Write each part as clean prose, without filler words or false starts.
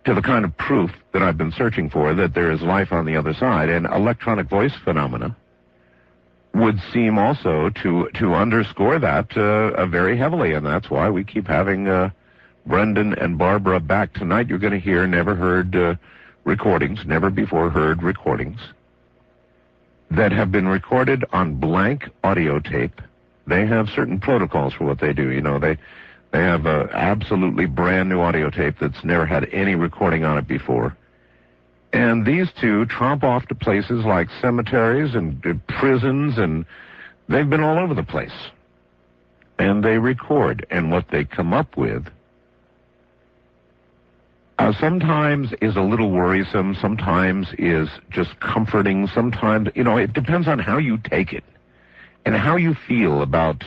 to the kind of proof that I've been searching for, that there is life on the other side. And electronic voice phenomena would seem also to underscore that very heavily, and that's why we keep having Brenden and Barbara back tonight. You're going to hear never heard recordings, never before heard recordings that have been recorded on blank audio tape. They have certain protocols for what they do. You know, they have a absolutely brand new audio tape that's never had any recording on it before. And these two tromp off to places like cemeteries and prisons, and they've been all over the place. And they record, and what they come up with sometimes is a little worrisome, sometimes is just comforting, sometimes, you know, it depends on how you take it and how you feel about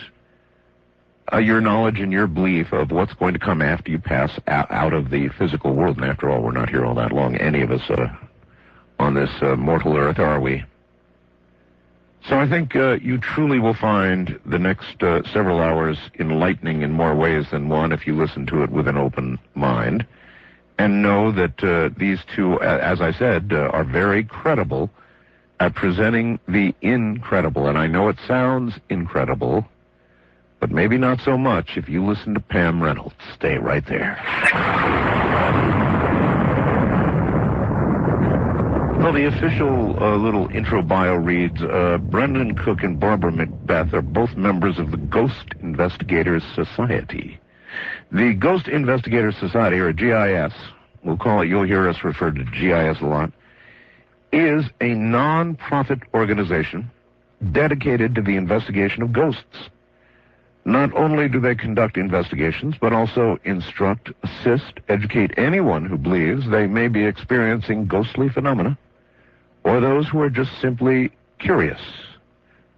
your knowledge and your belief of what's going to come after you pass out of the physical world. And after all, we're not here all that long, any of us on this mortal earth, are we? So I think you truly will find the next several hours enlightening in more ways than one if you listen to it with an open mind. And know that these two, as I said, are very credible at presenting the incredible. And I know it sounds incredible, but maybe not so much if you listen to Pam Reynolds. Stay right there. Well, the official little intro bio reads, Brenden Cook and Barbara McBeath are both members of the Ghost Investigator Society. The Ghost Investigator Society, or GIS, we'll call it, you'll hear us refer to GIS a lot, is a non-profit organization dedicated to the investigation of ghosts. Not only do they conduct investigations, but also instruct, assist, educate anyone who believes they may be experiencing ghostly phenomena, or those who are just simply curious.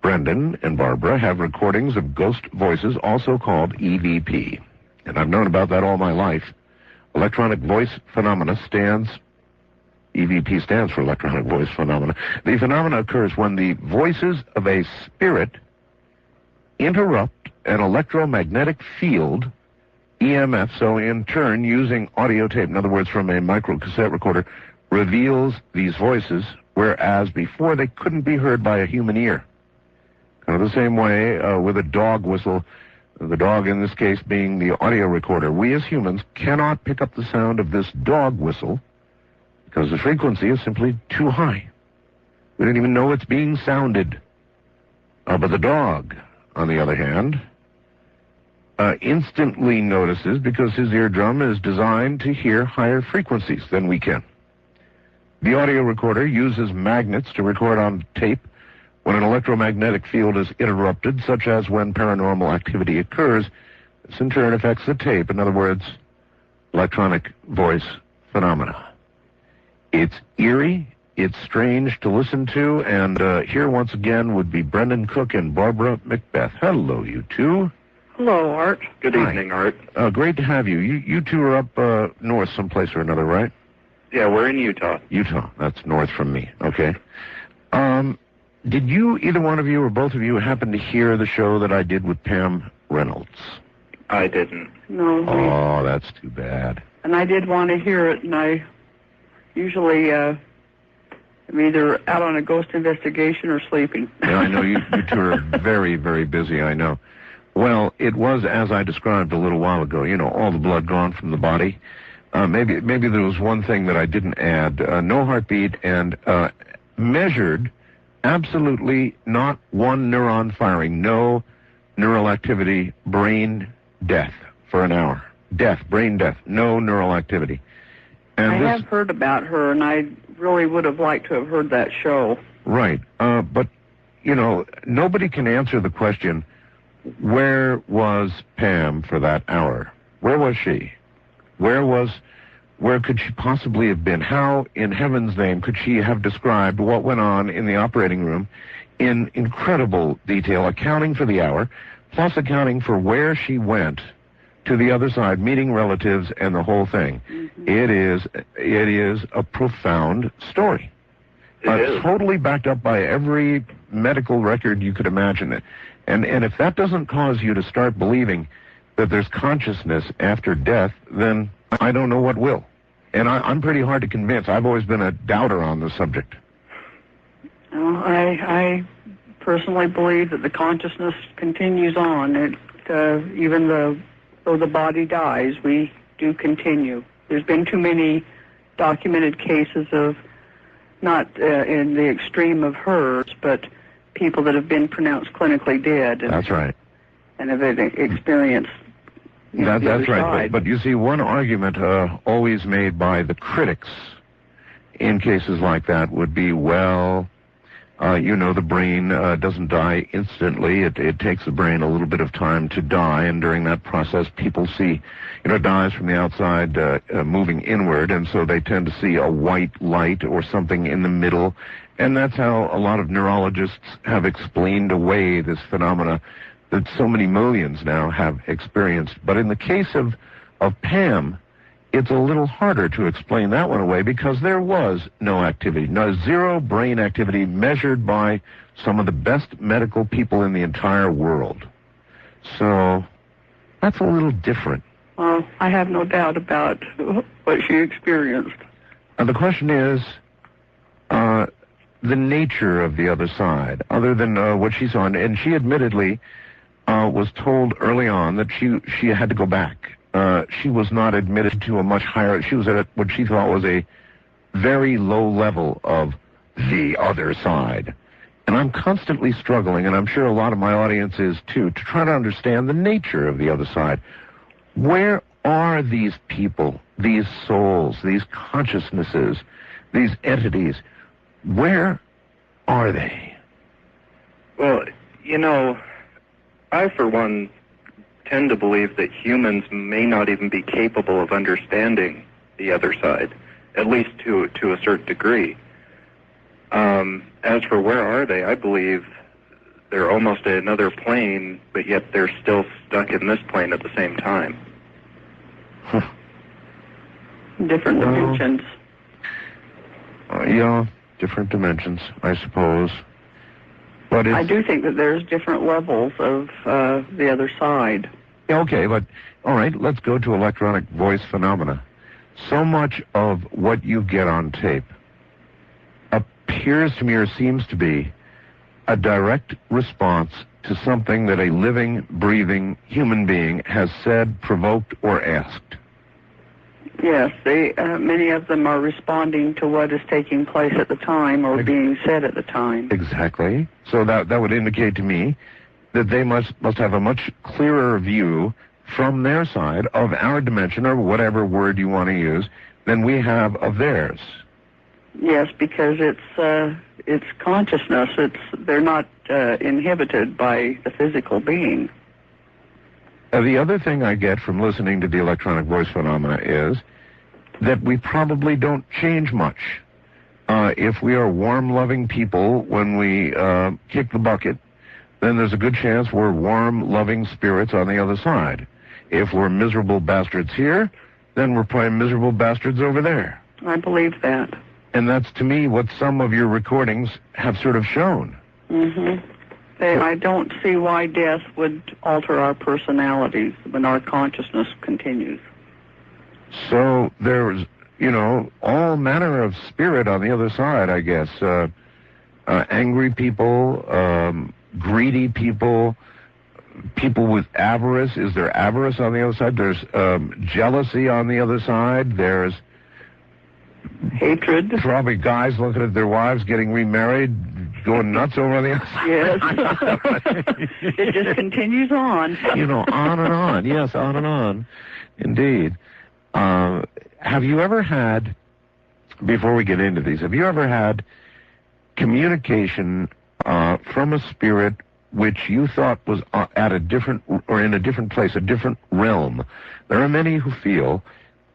Brenden and Barbara have recordings of ghost voices, also called EVP. And I've known about that all my life. Electronic voice phenomena EVP stands for electronic voice phenomena. The phenomena occurs when the voices of a spirit interrupt an electromagnetic field, EMF, so in turn, using audio tape, in other words, from a microcassette recorder, reveals these voices, whereas before they couldn't be heard by a human ear. Kind of the same way with a dog whistle, the dog in this case being the audio recorder. We as humans cannot pick up the sound of this dog whistle because the frequency is simply too high. We don't even know it's being sounded. But the dog, on the other hand, instantly notices, because his eardrum is designed to hear higher frequencies than we can. The audio recorder uses magnets to record on tape when an electromagnetic field is interrupted, such as when paranormal activity occurs. This in turn affects the tape. In other words, electronic voice phenomena. It's eerie, it's strange to listen to, and here once again would be Brenden Cook and Barbara McBeath. Hello, you two. Hello, Art. Good evening, Art. Great to have you. You two are up north someplace or another, right? Yeah, we're in Utah. Utah. That's north from me. Okay. Did you, either one of you or both of you, happen to hear the show that I did with Pam Reynolds? I didn't. No. Oh, that's too bad. And I did want to hear it, and I usually am either out on a ghost investigation or sleeping. Yeah, I know you two are very, very busy, I know. Well, it was as I described a little while ago, you know, all the blood gone from the body. Maybe there was one thing that I didn't add. No heartbeat, and measured absolutely not one neuron firing, no neural activity, brain death for an hour. Death, brain death, no neural activity. And I have heard about her, and I really would have liked to have heard that show. Right. But, you know, nobody can answer the question, where was Pam for that hour? Where was she? Where could she possibly have been? How, in heaven's name, could she have described what went on in the operating room in incredible detail, accounting for the hour, plus accounting for where she went to the other side, meeting relatives and the whole thing? Mm-hmm. It is a profound story. Totally backed up by every medical record you could imagine. And if that doesn't cause you to start believing that there's consciousness after death, then I don't know what will. And I'm pretty hard to convince. I've always been a doubter on the subject. Well, I personally believe that the consciousness continues on. Even though the body dies, we do continue. There's been too many documented cases of, not in the extreme of hers, but people that have been pronounced clinically dead. That's right. And have experienced That's right. But you see, one argument always made by the critics in cases like that would be, well, the brain doesn't die instantly. It takes the brain a little bit of time to die, and during that process, people see, it dies from the outside moving inward, and so they tend to see a white light or something in the middle, and that's how a lot of neurologists have explained away this phenomena that so many millions now have experienced. But in the case of Pam, it's a little harder to explain that one away because there was no activity, zero brain activity measured by some of the best medical people in the entire world. So that's a little different. Well, I have no doubt about what she experienced. And the question is, the nature of the other side, other than what she saw, and she admittedly was told early on that she had to go back. She was not admitted to a much higher, she was at what she thought was a very low level of the other side. And I'm constantly struggling, and I'm sure a lot of my audience is too, to try to understand the nature of the other side. Where are these people, these souls, these consciousnesses, these entities? Where are they? Well, I, for one, tend to believe that humans may not even be capable of understanding the other side, at least to a certain degree. As for where are they, I believe they're almost at another plane, but yet they're still stuck in this plane at the same time. Different dimensions. Yeah, different dimensions, I suppose. But I do think that there's different levels of the other side. Okay, but all right, let's go to electronic voice phenomena. So much of what you get on tape appears to me, or seems to be, a direct response to something that a living, breathing human being has said, provoked, or asked. Yes, many of them are responding to what is taking place at the time or being said at the time. Exactly. So that would indicate to me that they must have a much clearer view from their side of our dimension, or whatever word you want to use, than we have of theirs. Yes, because it's consciousness. They're not inhibited by the physical being. The other thing I get from listening to the electronic voice phenomena is that we probably don't change much. If we are warm, loving people when we kick the bucket, then there's a good chance we're warm, loving spirits on the other side. If we're miserable bastards here, then we're probably miserable bastards over there. I believe that. And that's, to me, what some of your recordings have sort of shown. Mm-hmm. I don't see why death would alter our personalities when our consciousness continues. So there's, all manner of spirit on the other side, I guess. Angry people, greedy people, people with avarice. Is there avarice on the other side? There's jealousy on the other side. There's hatred. Probably guys looking at their wives getting remarried, going nuts over the other side. Yes. It just continues on. On and on. Yes, on and on. Indeed. Have you ever had, before we get into these, have you ever had communication from a spirit which you thought was at a different, or in a different place, a different realm? There are many who feel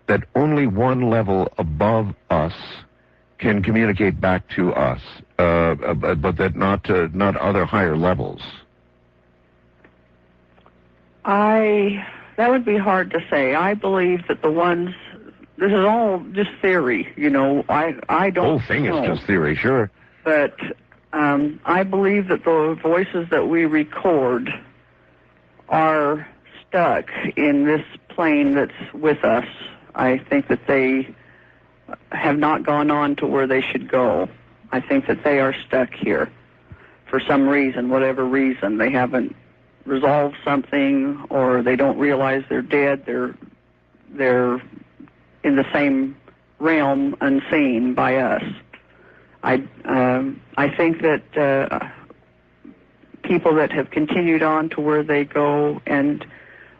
that only one level above us can communicate back to us, but that not other higher levels. That would be hard to say. I believe that the ones, this is all just theory, I don't know. The whole thing is just theory, sure. But I believe that the voices that we record are stuck in this plane that's with us. I think that they have not gone on to where they should go. I think that they are stuck here for some reason, whatever reason. They haven't resolved something, or they don't realize they're dead. They're in the same realm, unseen by us. I think that people that have continued on to where they go and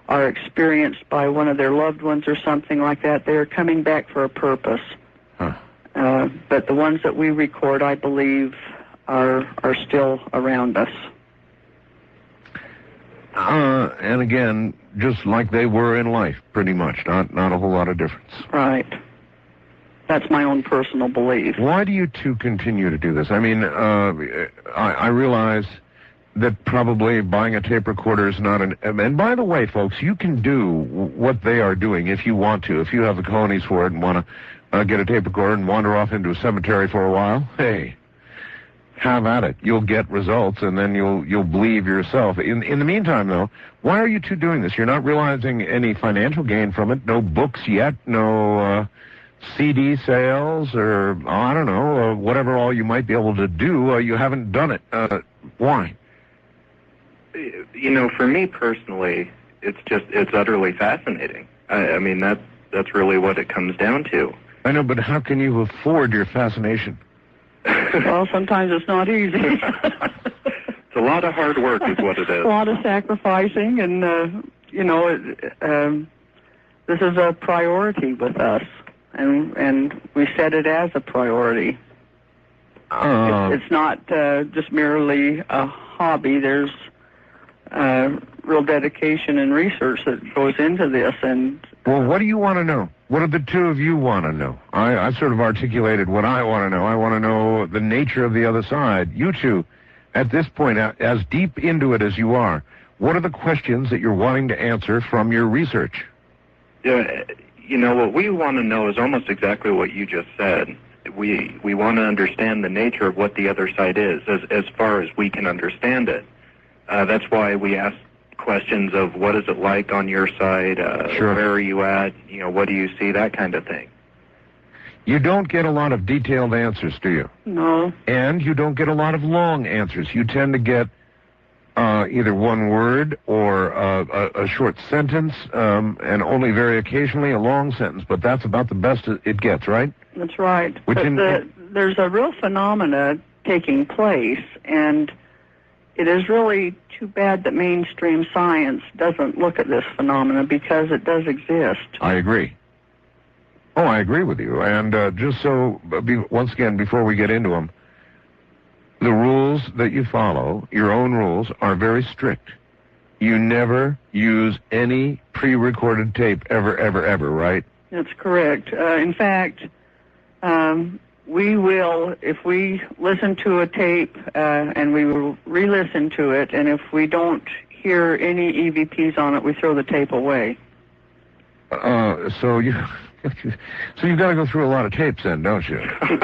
are experienced by one of their loved ones or something like that, they're coming back for a purpose. Huh. But the ones that we record, I believe, are still around us. And again, just like they were in life, pretty much. Not a whole lot of difference. Right. That's my own personal belief. Why do you two continue to do this? I mean, I realize that probably buying a tape recorder is not an... And by the way, folks, you can do what they are doing if you want to. If you have the cojones for it and want to get a tape recorder and wander off into a cemetery for a while, hey, have at it. You'll get results, and then you'll believe yourself. In the meantime, though, why are you two doing this? You're not realizing any financial gain from it. No books yet. No CD sales, or I don't know, whatever all you might be able to do. You haven't done it. Why? You know, for me personally, it's utterly fascinating. I mean, that's really what it comes down to. I know, but how can you afford your fascination? Well, sometimes it's not easy. It's a lot of hard work is what it is. A lot of sacrificing, and, this is a priority with us, and we set it as a priority. It's not just merely a hobby. There's real dedication and research that goes into this. And well, what do you want to know? What do the two of you want to know? I sort of articulated what I want to know. I want to know the nature of the other side. You two, at this point, as deep into it as you are, what are the questions that you're wanting to answer from your research? Yeah, you know, what we want to know is almost exactly what you just said. We want to understand the nature of what the other side is, as far as we can understand it. That's why we ask questions of what is it like on your side, Sure. Where are you at, you know, what do you see, that kind of thing. You don't get a lot of detailed answers, do you? No. And you don't get a lot of long answers. You tend to get either one word or a short sentence, and only very occasionally a long sentence, but that's about the best it gets, right? That's right. Which But there's a real phenomena taking place, and it is really too bad that mainstream science doesn't look at this phenomena, because it does exist. I agree. Oh, I agree with you. And just so, once again, before we get into them, the rules that you follow, your own rules, are very strict. You never use any pre-recorded tape ever, ever, ever, right? That's correct. In fact, we will, if we listen to a tape and we will re-listen to it, and if we don't hear any EVPs on it, we throw the tape away. So you've got to go through a lot of tapes then, don't you?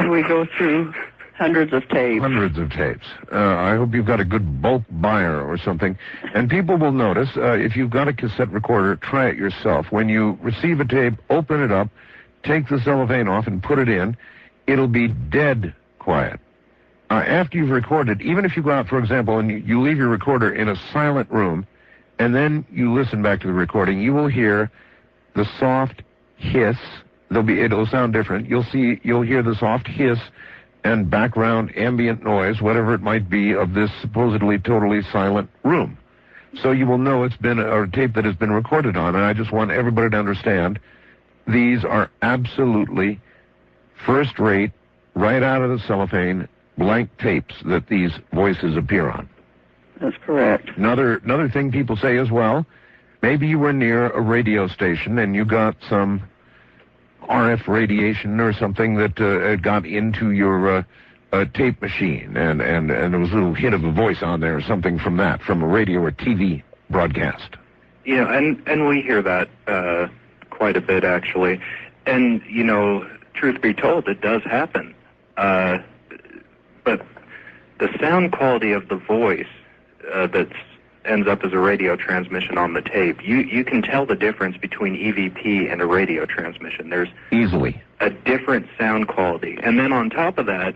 We go through hundreds of tapes. Hundreds of tapes. I hope you've got a good bulk buyer or something. And people will notice, if you've got a cassette recorder, try it yourself. When you receive a tape, open it up, take the cellophane off and put it in. It'll be dead quiet. After you've recorded, even if you go out, for example, and you leave your recorder in a silent room, and then you listen back to the recording, you will hear the soft hiss. It'll sound different. You'll hear the soft hiss and background ambient noise, whatever it might be, of this supposedly totally silent room. So you will know it's been a tape that has been recorded on, and I just want everybody to understand these are absolutely first-rate, right out of the cellophane, blank tapes that these voices appear on. That's correct. Another thing people say as well, maybe you were near a radio station and you got some RF radiation or something that got into your tape machine, and there was a little hit of a voice on there or something from a radio or TV broadcast. Yeah, and we hear that quite a bit, actually. And, you know, truth be told, it does happen. But the sound quality of the voice that's ends up as a radio transmission on the tape. You can tell the difference between EVP and a radio transmission. There's easily a different sound quality. And then on top of that,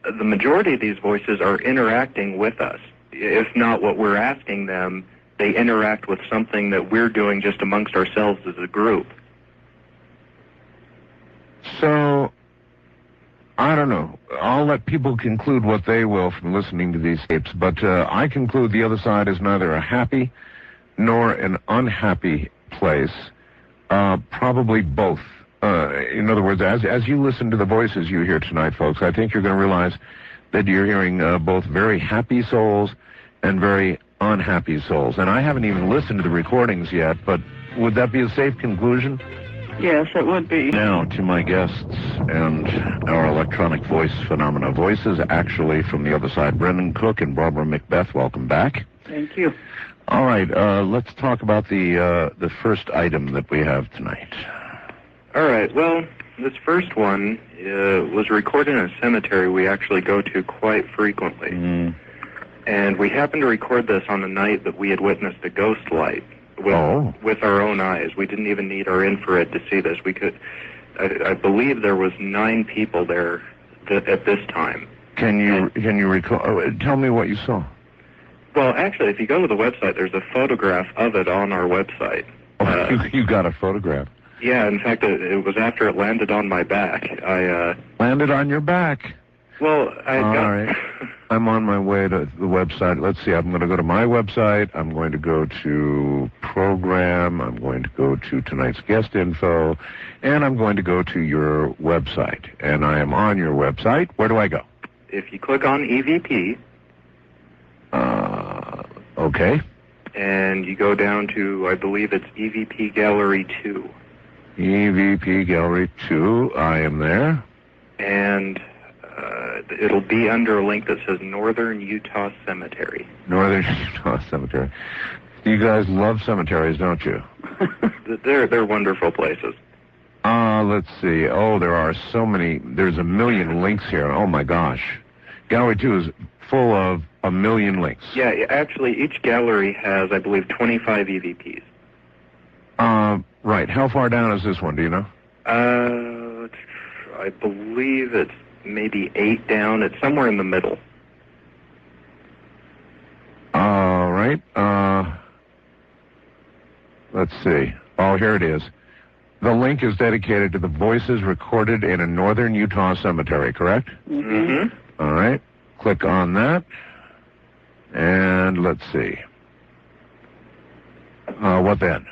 the majority of these voices are interacting with us. If not what we're asking them, they interact with something that we're doing just amongst ourselves as a group. So, I don't know. I'll let people conclude what they will from listening to these tapes, but I conclude the other side is neither a happy nor an unhappy place. Probably both. In other words, as you listen to the voices you hear tonight, folks, I think you're going to realize that you're hearing both very happy souls and very unhappy souls. And I haven't even listened to the recordings yet, but would that be a safe conclusion? Yes, it would be. Now to my guests and our electronic voice phenomena. Voices actually from the other side. Brenden Cook and Barbara McBeath, welcome back. Thank you. All right, let's talk about the first item that we have tonight. All right, well, this first one was recorded in a cemetery we actually go to quite frequently. And we happened to record this on the night that we had witnessed a ghost light with our own eyes. We didn't even need our infrared to see this. We could, I believe there was 9 people there at this time. Can you recall? Tell me what you saw. Well, actually, if you go to the website, there's a photograph of it on our website. You got a photograph? Yeah, in fact, it was after it landed on my back. Landed on your back? Well, All right. I'm on my way to the website. Let's see, I'm going to go to my website. I'm going to go to program. I'm going to go to tonight's guest info. And I'm going to go to your website. And I am on your website. Where do I go? If you click on EVP. Okay. And you go down to, I believe it's EVP Gallery 2. EVP Gallery 2. I am there. And it'll be under a link that says Northern Utah Cemetery. Northern Utah Cemetery. You guys love cemeteries, don't you? They're wonderful places. Let's see. Oh, there are so many. There's a million links here. Oh, my gosh. Gallery 2 is full of a million links. Yeah, actually, each gallery has, I believe, 25 EVPs. Right. How far down is this one? Do you know? I believe it's maybe 8 down. It's somewhere in the middle. All right. Let's see. Oh, here it is. The link is dedicated to the voices recorded in a northern Utah cemetery, correct? Mm-hmm. All right. Click on that. And let's see. What then?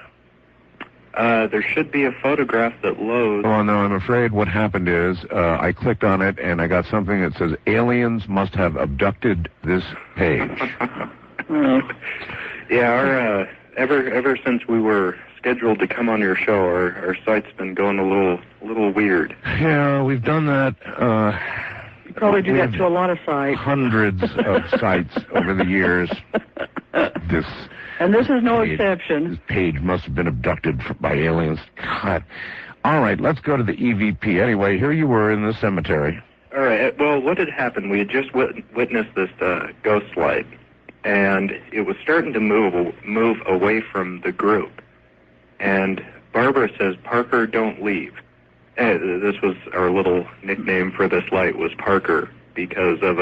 There should be a photograph that loads. Oh, no, I'm afraid what happened is I clicked on it and I got something that says aliens must have abducted this page. Yeah, ever since we were scheduled to come on your show, our site's been going a little weird. Yeah, we've done that. You probably do that to a lot of sites. Hundreds of sites over the years. And this is no exception. This page must have been abducted by aliens. God. All right, let's go to the EVP. Anyway, here you were in the cemetery. All right, well, what had happened, we had just witnessed this ghost light, and it was starting to move away from the group. And Barbara says, "Parker, don't leave." And this was our little nickname for this light, was Parker, because of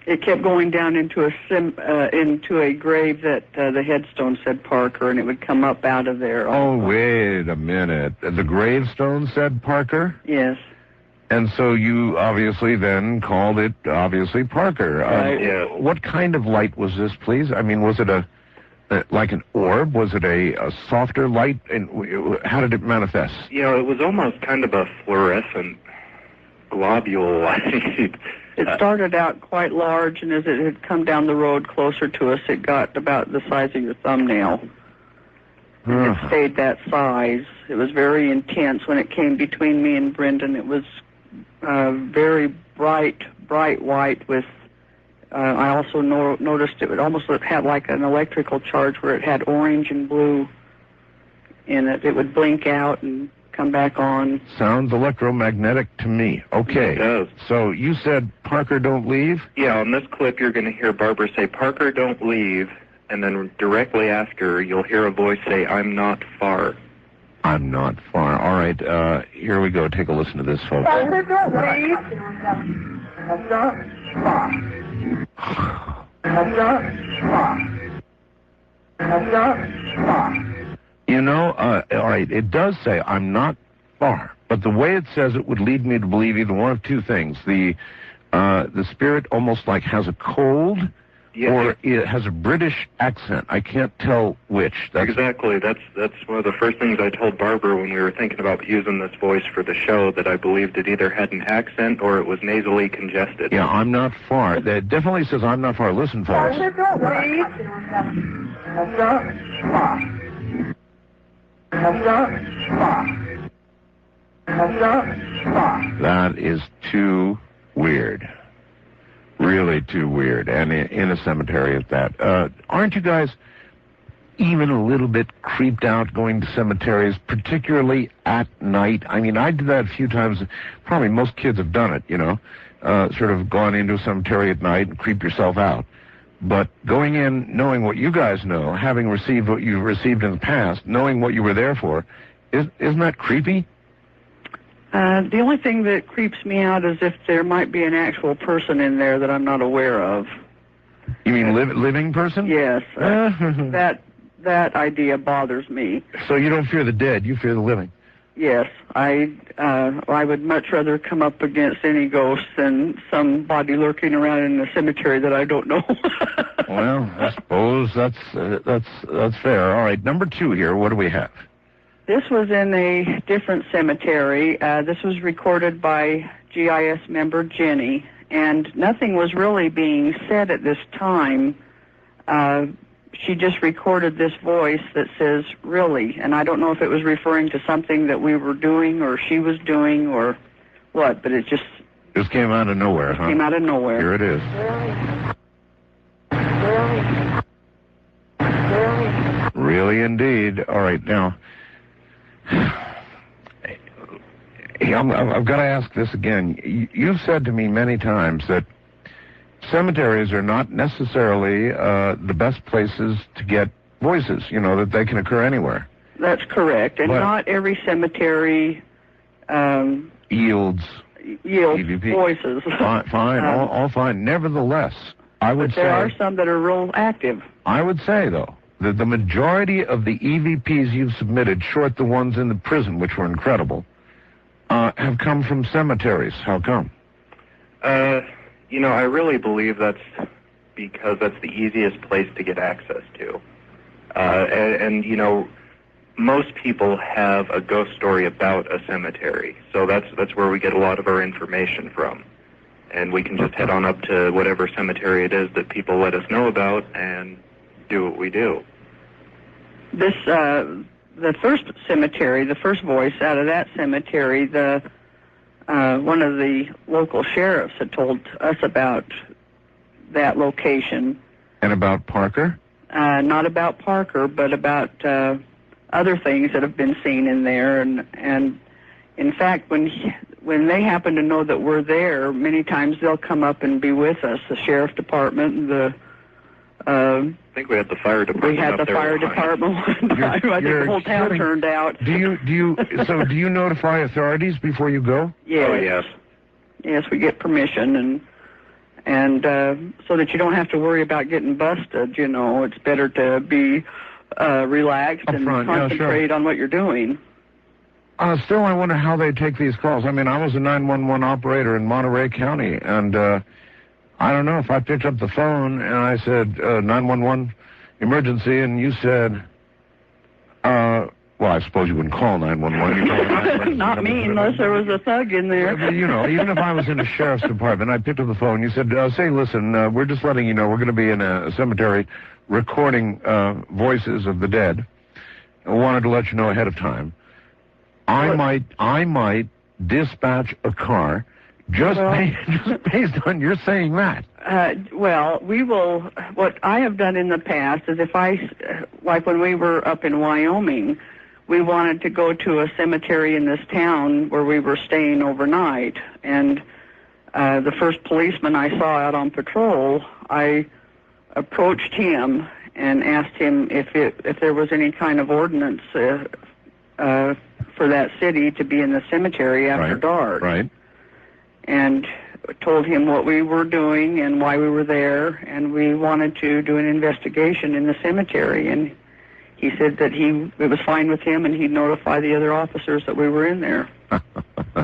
It kept going down into a grave that the headstone said Parker, and it would come up out of there. Oh, wait a minute. The gravestone said Parker? Yes. And so you obviously then called it, obviously, Parker. Right. Yeah. What kind of light was this, please? I mean, was it like an orb? Was it a softer light? And how did it manifest? You know, it was almost kind of a fluorescent globule light. It started out quite large, and as it had come down the road closer to us, it got about the size of your thumbnail. It stayed that size. It was very intense. When it came between me and Brenden, it was very bright white with, I also noticed it would almost have like an electrical charge where it had orange and blue in it. It would blink out and come back on. Sounds electromagnetic to me. Okay. It does. So you said, Parker, don't leave? Yeah, on this clip you're going to hear Barbara say, "Parker, don't leave," and then directly after, you'll hear a voice say, "I'm not far." I'm not far. All right, here we go. Take a listen to this, folks. You know, all right, it does say, "I'm not far," but the way it says it would lead me to believe either one of two things. The spirit almost like has a cold, or it has a British accent. I can't tell which. Exactly. That's one of the first things I told Barbara when we were thinking about using this voice for the show, that I believed it either had an accent or it was nasally congested. Yeah, I'm not far. That definitely says I'm not far. Listen, folks. That is too weird. Really too weird, and in a cemetery at that. Aren't you guys even a little bit creeped out going to cemeteries, particularly at night? I mean, I did that a few times. Probably most kids have done it, you know, sort of gone into a cemetery at night and creep yourself out. But going in, knowing what you guys know, having received what you've received in the past, knowing what you were there for, isn't that creepy? The only thing that creeps me out is if there might be an actual person in there that I'm not aware of. You mean living person? Yes. That idea bothers me. So you don't fear the dead, you fear the living? Yes. I would much rather come up against any ghost than somebody lurking around in the cemetery that I don't know. Well, I suppose that's fair. All right, number 2 here, what do we have? This was in a different cemetery. This was recorded by GIS member Jenny, and nothing was really being said at this time. She just recorded this voice that says, "really," and I don't know if it was referring to something that we were doing or she was doing or what, but it just came out of nowhere, huh? Came out of nowhere. Here it is. Really indeed. All right, now, I've got to ask this again. You've said to me many times that cemeteries are not necessarily the best places to get voices, you know, that they can occur anywhere. That's correct. And not every cemetery yields EVP. Voices. Fine, all fine. Nevertheless, I would say... there are some that are real active. I would say, though, that the majority of the EVPs you've submitted, short the ones in the prison, which were incredible, have come from cemeteries. How come? You know, I really believe that's because that's the easiest place to get access to. And, you know, most people have a ghost story about a cemetery, so that's where we get a lot of our information from. And we can just head on up to whatever cemetery it is that people let us know about and do what we do. This, the first cemetery, the first voice out of that cemetery, one of the local sheriffs had told us about that location. And about Parker? Not about Parker, but about other things that have been seen in there. And in fact, when they happen to know that we're there, many times they'll come up and be with us, the sheriff department and the... I think we had the fire department. We had the fire department one time. I think the whole town turned out. Do you notify authorities before you go? Yes. Oh, yes. Yes, we get permission, and so that you don't have to worry about getting busted. You know, it's better to be relaxed and concentrate on what you're doing. Still, I wonder how they take these calls. I mean, I was a 911 operator in Monterey County, and I don't know if I picked up the phone and I said 911 emergency, and you said, well, I suppose you wouldn't call 911. Not me, unless there was a thug in there. But, you know, even if I was in a sheriff's department, I picked up the phone. You said, say, listen, we're just letting you know we're going to be in a cemetery recording voices of the dead. I wanted to let you know ahead of time. I might dispatch a car just based on your saying that. Well, we will. What I have done in the past is like when we were up in Wyoming, we wanted to go to a cemetery in this town where we were staying overnight. And the first policeman I saw out on patrol, I approached him and asked him if there was any kind of ordinance for that city to be in the cemetery after dark. Right. And told him what we were doing and why we were there, and we wanted to do an investigation in the cemetery. And he said that it was fine with him, and he'd notify the other officers that we were in there.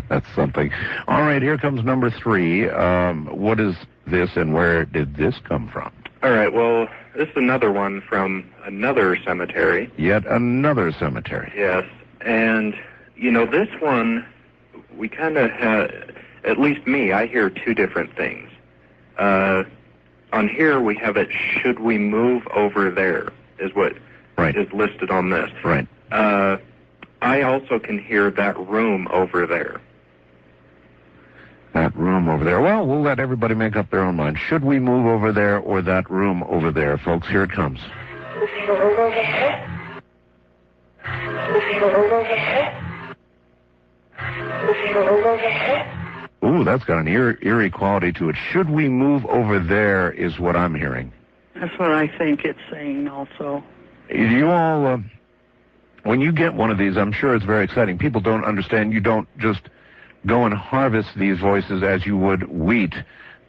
That's something. All right, here comes number 3. What is this, and where did this come from? All right, well, this is another one from another cemetery. Yet another cemetery. Yes, and, this one, we kind of had, at least me, I hear 2 different things. On here, we have it, should we move over there, is what is listed on this. Right. I also can hear that room over there. That room over there. Well, we'll let everybody make up their own mind. Should we move over there or that room over there? Folks, here it comes. Ooh, that's got an eerie quality to it. Should we move over there is what I'm hearing. That's what I think it's saying also. You all, when you get one of these, I'm sure it's very exciting. People don't understand. You don't just go and harvest these voices as you would wheat.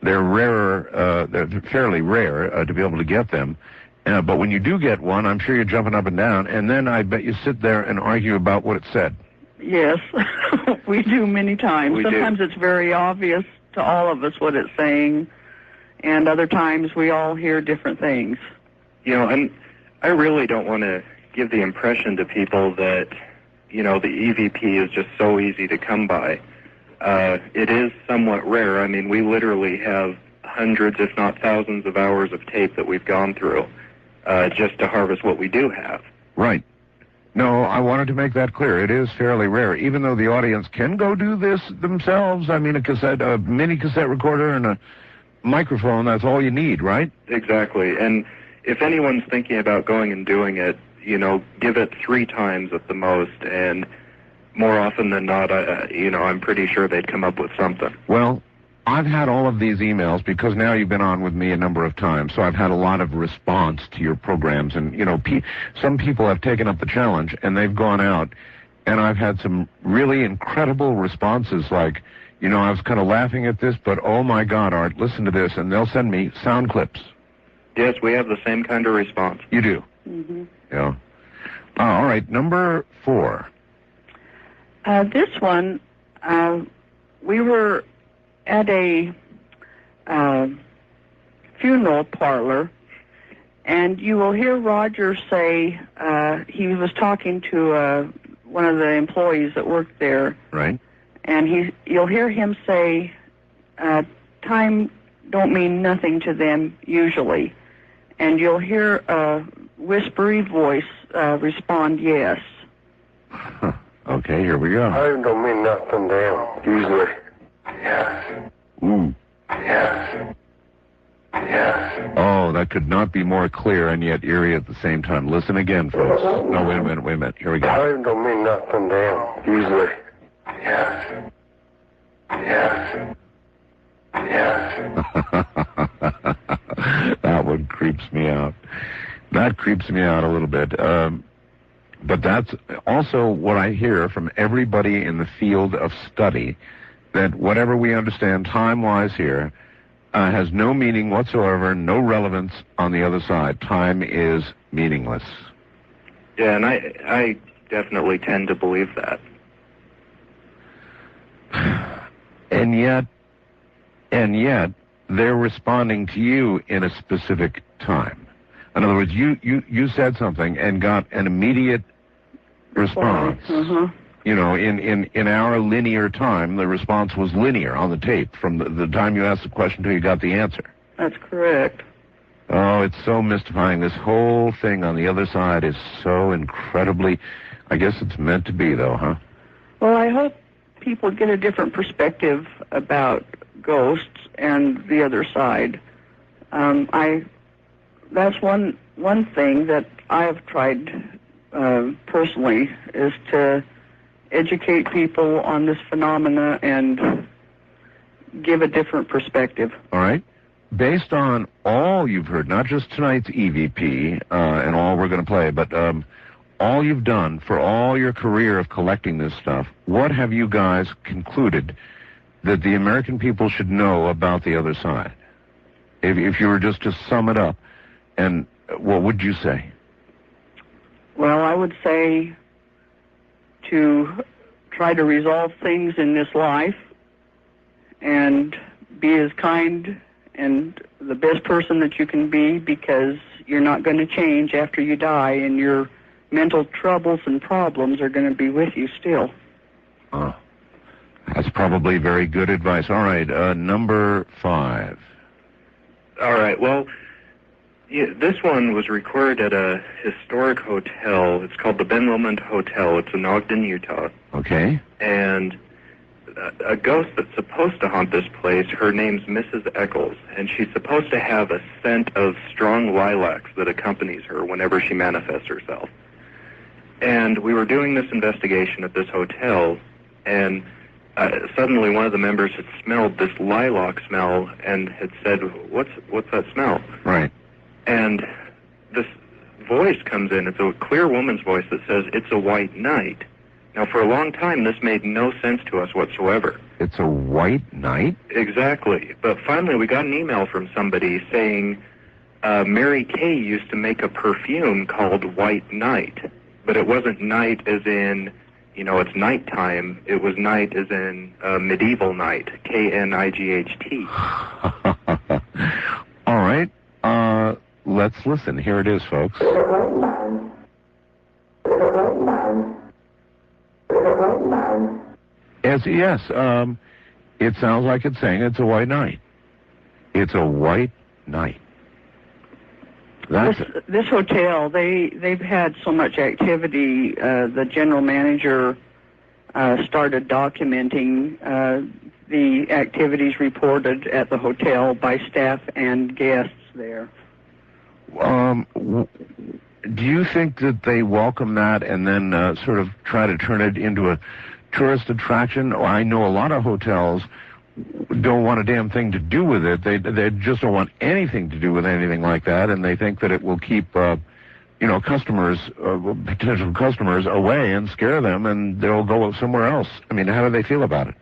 They're rarer, they're fairly rare to be able to get them. But when you do get one, I'm sure you're jumping up and down, and then I bet you sit there and argue about what it said. Yes, we do many times. Sometimes it's very obvious to all of us what it's saying, and other times we all hear different things. And I really don't want to give the impression to people that, the EVP is just so easy to come by. It is somewhat rare. I mean, we literally have hundreds, if not thousands, of hours of tape that we've gone through just to harvest what we do have. Right. No, I wanted to make that clear. It is fairly rare, even though the audience can go do this themselves. I mean, a mini cassette recorder and a microphone, that's all you need, right? Exactly. And if anyone's thinking about going and doing it, give it 3 times at the most, and more often than not, I'm pretty sure they'd come up with something. Well, I've had all of these emails because now you've been on with me a number of times, so I've had a lot of response to your programs, and, some people have taken up the challenge, and they've gone out, and I've had some really incredible responses, like, I was kind of laughing at this, but oh my God, Art, listen to this, and they'll send me sound clips. Yes, we have the same kind of response. You do? Mm-hmm. Yeah. All right, number 4. This one, we were at a funeral parlor, and you will hear Roger say, he was talking to one of the employees that worked there. Right. And you'll hear him say, time don't mean nothing to them usually. And you'll hear a whispery voice respond, yes. Huh. Okay, here we go. Time don't mean nothing to them usually. Yes. Ooh. Yes. Yes. Oh, that could not be more clear and yet eerie at the same time. Listen again, folks. No, wait a minute. Here we go. Time don't mean nothing to them usually. Yes. Yes. Yes. That one creeps me out. That creeps me out a little bit. But that's also what I hear from everybody in the field of study, that whatever we understand time-wise here has no meaning whatsoever, no relevance on the other side. Time is meaningless. Yeah, and I definitely tend to believe that. And yet, they're responding to you in a specific time. In other words, you said something and got an immediate response. Uh-huh. In our linear time, the response was linear on the tape from the time you asked the question till you got the answer. That's correct. Oh, it's so mystifying. This whole thing on the other side is so incredibly, I guess it's meant to be, though, huh? Well, I hope people get a different perspective about ghosts and the other side. That's one thing that I have tried personally, is to educate people on this phenomena and give a different perspective. All right. based on all you've heard, not just tonight's EVP and all we're going to play, but all you've done for all your career of collecting this stuff, what have you guys concluded that the American people should know about the other side? If you were just to sum it up, and what would you say? Well, I would say to try to resolve things in this life and be as kind and the best person that you can be, because you're not going to change after you die, and your mental troubles and problems are going to be with you still. Oh, that's probably very good advice. All right, number 5. All right, well, this one was recorded at a historic hotel. It's called the Ben Lomond Hotel. It's in Ogden, Utah. Okay. And a ghost that's supposed to haunt this place, her name's Mrs. Eccles, and she's supposed to have a scent of strong lilacs that accompanies her whenever she manifests herself. And we were doing this investigation at this hotel, and suddenly one of the members had smelled this lilac smell and had said, what's that smell? Right. And this voice comes in. It's a clear woman's voice that says, it's a white knight. Now, for a long time, this made no sense to us whatsoever. It's a white knight? Exactly. But finally, we got an email from somebody saying Mary Kay used to make a perfume called White Knight. But it wasn't night as in, it's nighttime. It was night as in medieval night, K-N-I-G-H-T. All right. Let's listen. Here it is, folks. Yes. It sounds like it's saying it's a white knight. It's a white knight. This hotel, they've had so much activity. The general manager started documenting the activities reported at the hotel by staff and guests there. Do you think that they welcome that and then sort of try to turn it into a tourist attraction? I know a lot of hotels don't want a damn thing to do with it. They just don't want anything to do with anything like that, and they think that it will keep customers, potential customers away and scare them, and they'll go somewhere else. I mean, how do they feel about it?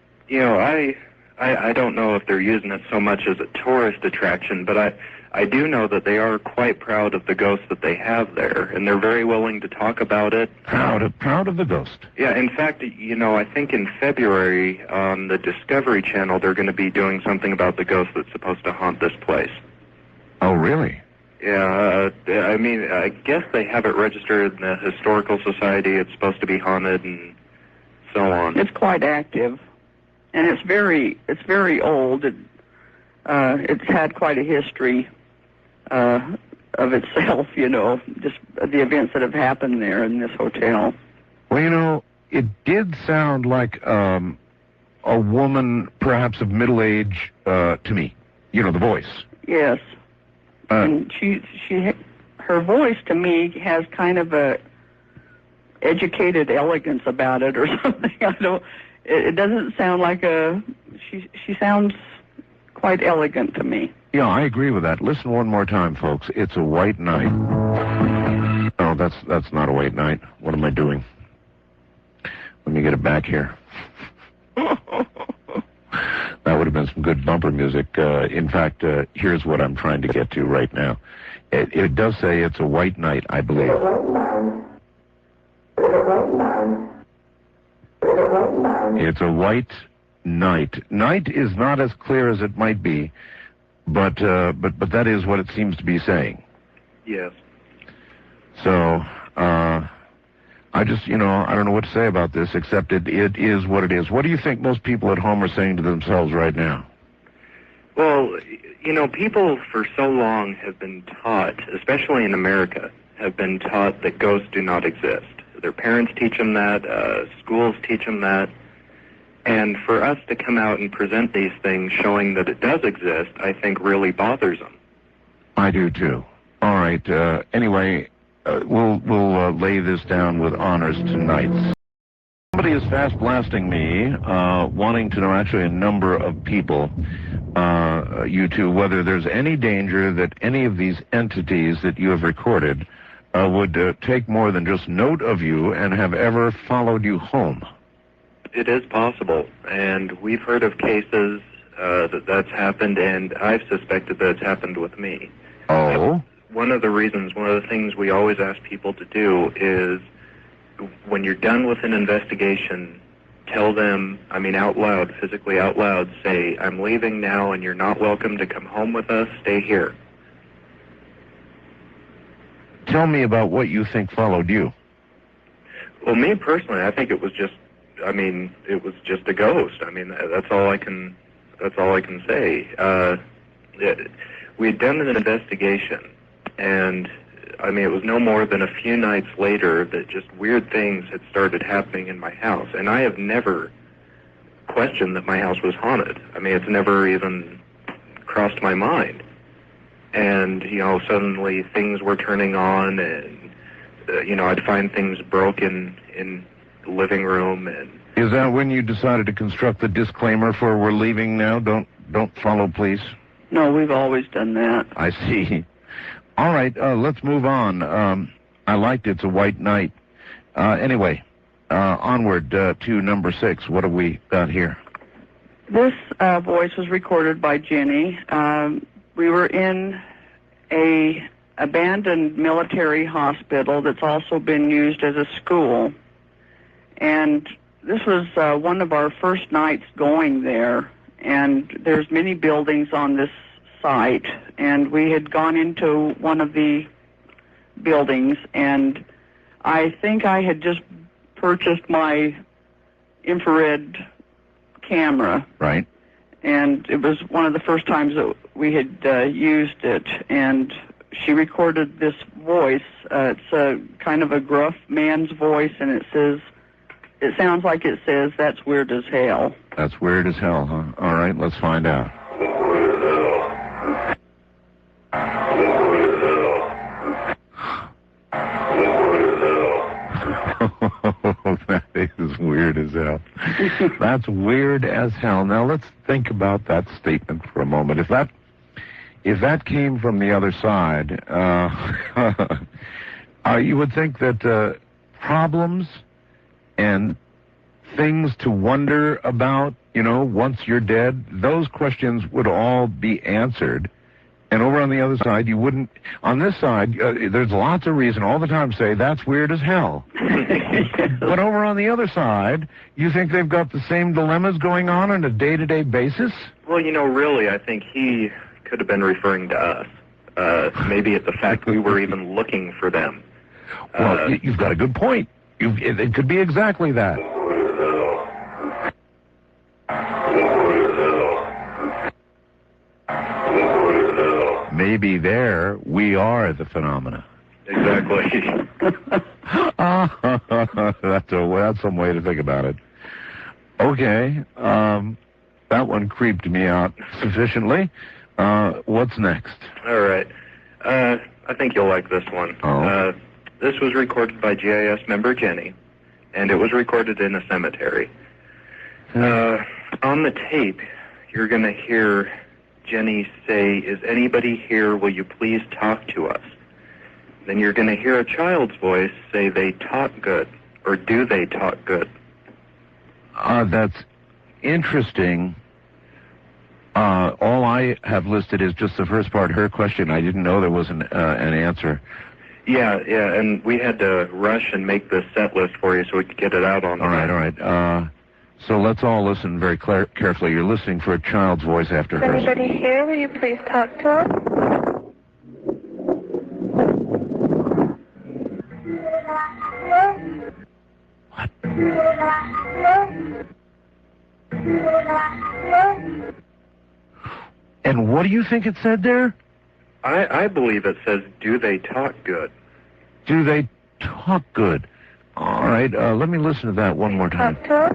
I don't know if they're using it so much as a tourist attraction, but I do know that they are quite proud of the ghost that they have there, and they're very willing to talk about it. Proud of the ghost. Yeah, in fact, I think in February on the Discovery Channel, they're going to be doing something about the ghost that's supposed to haunt this place. Oh, really? Yeah, I guess they have it registered in the Historical Society. It's supposed to be haunted and so on. It's quite active, and it's very old. It's had quite a history of itself, just the events that have happened there in this hotel. Well, it did sound like a woman, perhaps of middle age, to me. The voice. Yes. And her voice to me has kind of a educated elegance about it or something. It doesn't sound like she sounds quite elegant to me. Yeah, I agree with that. Listen one more time, folks. It's a white knight. No, that's not a white knight. What am I doing? Let me get it back here. That would have been some good bumper music. In fact, here's what I'm trying to get to right now. It does say it's a white knight, I believe. It's a white knight. Night is not as clear as it might be, but that is what it seems to be saying. Yes. So, I just, I don't know what to say about this, except it is what it is. What do you think most people at home are saying to themselves right now? Well, people for so long have been taught, especially in America, have been taught that ghosts do not exist. Their parents teach them that, schools teach them that. And for us to come out and present these things showing that it does exist, I think really bothers them. I do too. All right. Anyway, we'll lay this down with honors tonight. Somebody is fast blasting me, wanting to know actually a number of people you two, whether there's any danger that any of these entities that you have recorded would take more than just note of you and have ever followed you home. It is possible, and we've heard of cases that's happened, and I've suspected that it's happened with me. Oh? One of the things we always ask people to do is, when you're done with an investigation, tell them, out loud, physically out loud, say, I'm leaving now and you're not welcome to come home with us, stay here. Tell me about what you think followed you. Well, me personally, I think it was just a ghost. That's all I can say. We had done an investigation, and it was no more than a few nights later that just weird things had started happening in my house, and I have never questioned that my house was haunted. It's never even crossed my mind. And, suddenly things were turning on, and, I'd find things broken in the living room. And is that when you decided to construct the disclaimer for "we're leaving now, don't follow, please"? No, we've always done that. I see. All right, let's move on. I liked It's a White Night. Anyway, onward to number 6. What have we got here? This voice was recorded by Jenny. We were in a abandoned military hospital that's also been used as a school. And this was one of our first nights going there. And there's many buildings on this site. And we had gone into one of the buildings, and I think I had just purchased my infrared camera. Right. And it was one of the first times that we had used it, and she recorded this voice. It's a kind of a gruff man's voice, and it sounds like it says, "That's weird as hell." That's weird as hell, huh? All right, let's find out. That is weird as hell. That's weird as hell. Now let's think about that statement for a moment. If that came from the other side, you would think that problems and things to wonder about, once you're dead, those questions would all be answered. And over on the other side, you wouldn't. On this side, there's lots of reason all the time to say, "That's weird as hell." But over on the other side, you think they've got the same dilemmas going on a day-to-day basis? Well, really, I think he could have been referring to us. Maybe at the fact we were even looking for them. Well, you've got a good point. It could be exactly that. Maybe there we are the phenomena. Exactly. That's some way to think about it. Okay, that one creeped me out sufficiently. What's next? All right. I think you'll like this one. Oh. This was recorded by GIS member Jenny, and it was recorded in a cemetery. On the tape, you're going to hear Jenny say, "Is anybody here? Will you please talk to us?" Then you're going to hear a child's voice say, "They talk good," or "Do they talk good?" That's interesting. All I have listed is just the first part, her question. I didn't know there was an answer. Yeah, and we had to rush and make this set list for you so we could get it out on time. All right. So let's all listen very carefully. You're listening for a child's voice after her. Anybody here? Will you please talk to us? What? And what do you think it said there? I believe it says, "Do they talk good?" Do they talk good? All right, let me listen to that one more time. Talk to us?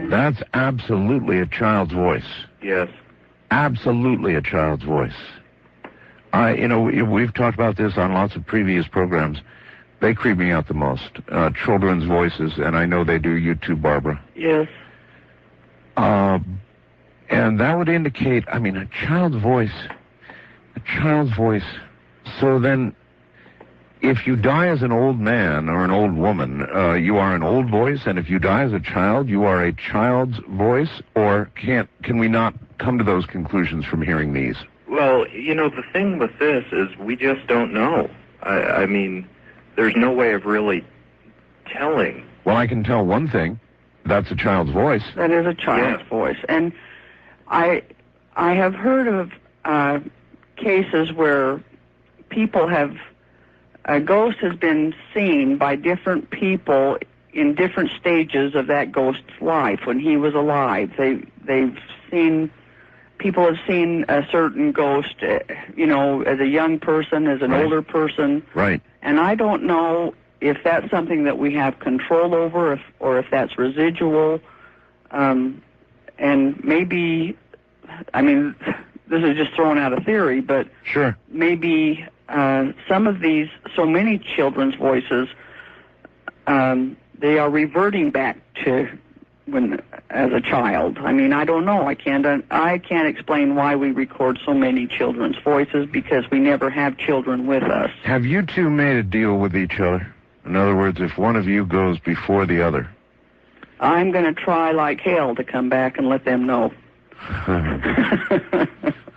That's absolutely a child's voice. Yes. Absolutely a child's voice. We've talked about this on lots of previous programs. They creep me out the most. Children's voices, and I know they do. You too, Barbara. Yes. And that would indicate, a child's voice. So then, if you die as an old man or an old woman, you are an old voice, and if you die as a child, you are a child's voice, or can we not come to those conclusions from hearing these? Well, the thing with this is we just don't know. I mean, there's no way of really telling. Well, I can tell one thing. That's a child's voice. That is a child's voice. And I have heard of cases where people have... A ghost has been seen by different people in different stages of that ghost's life when he was alive. People have seen a certain ghost, as a young person, as an older person. Right. And I don't know if that's something that we have control over, or if that's residual. And maybe, this is just throwing out a theory, but sure, maybe some of these, so many children's voices, they are reverting back to when as a child. I don't know. I can't explain why we record so many children's voices, because we never have children with us. Have you two made a deal with each other? In other words, if one of you goes before the other? I'm going to try like hell to come back and let them know.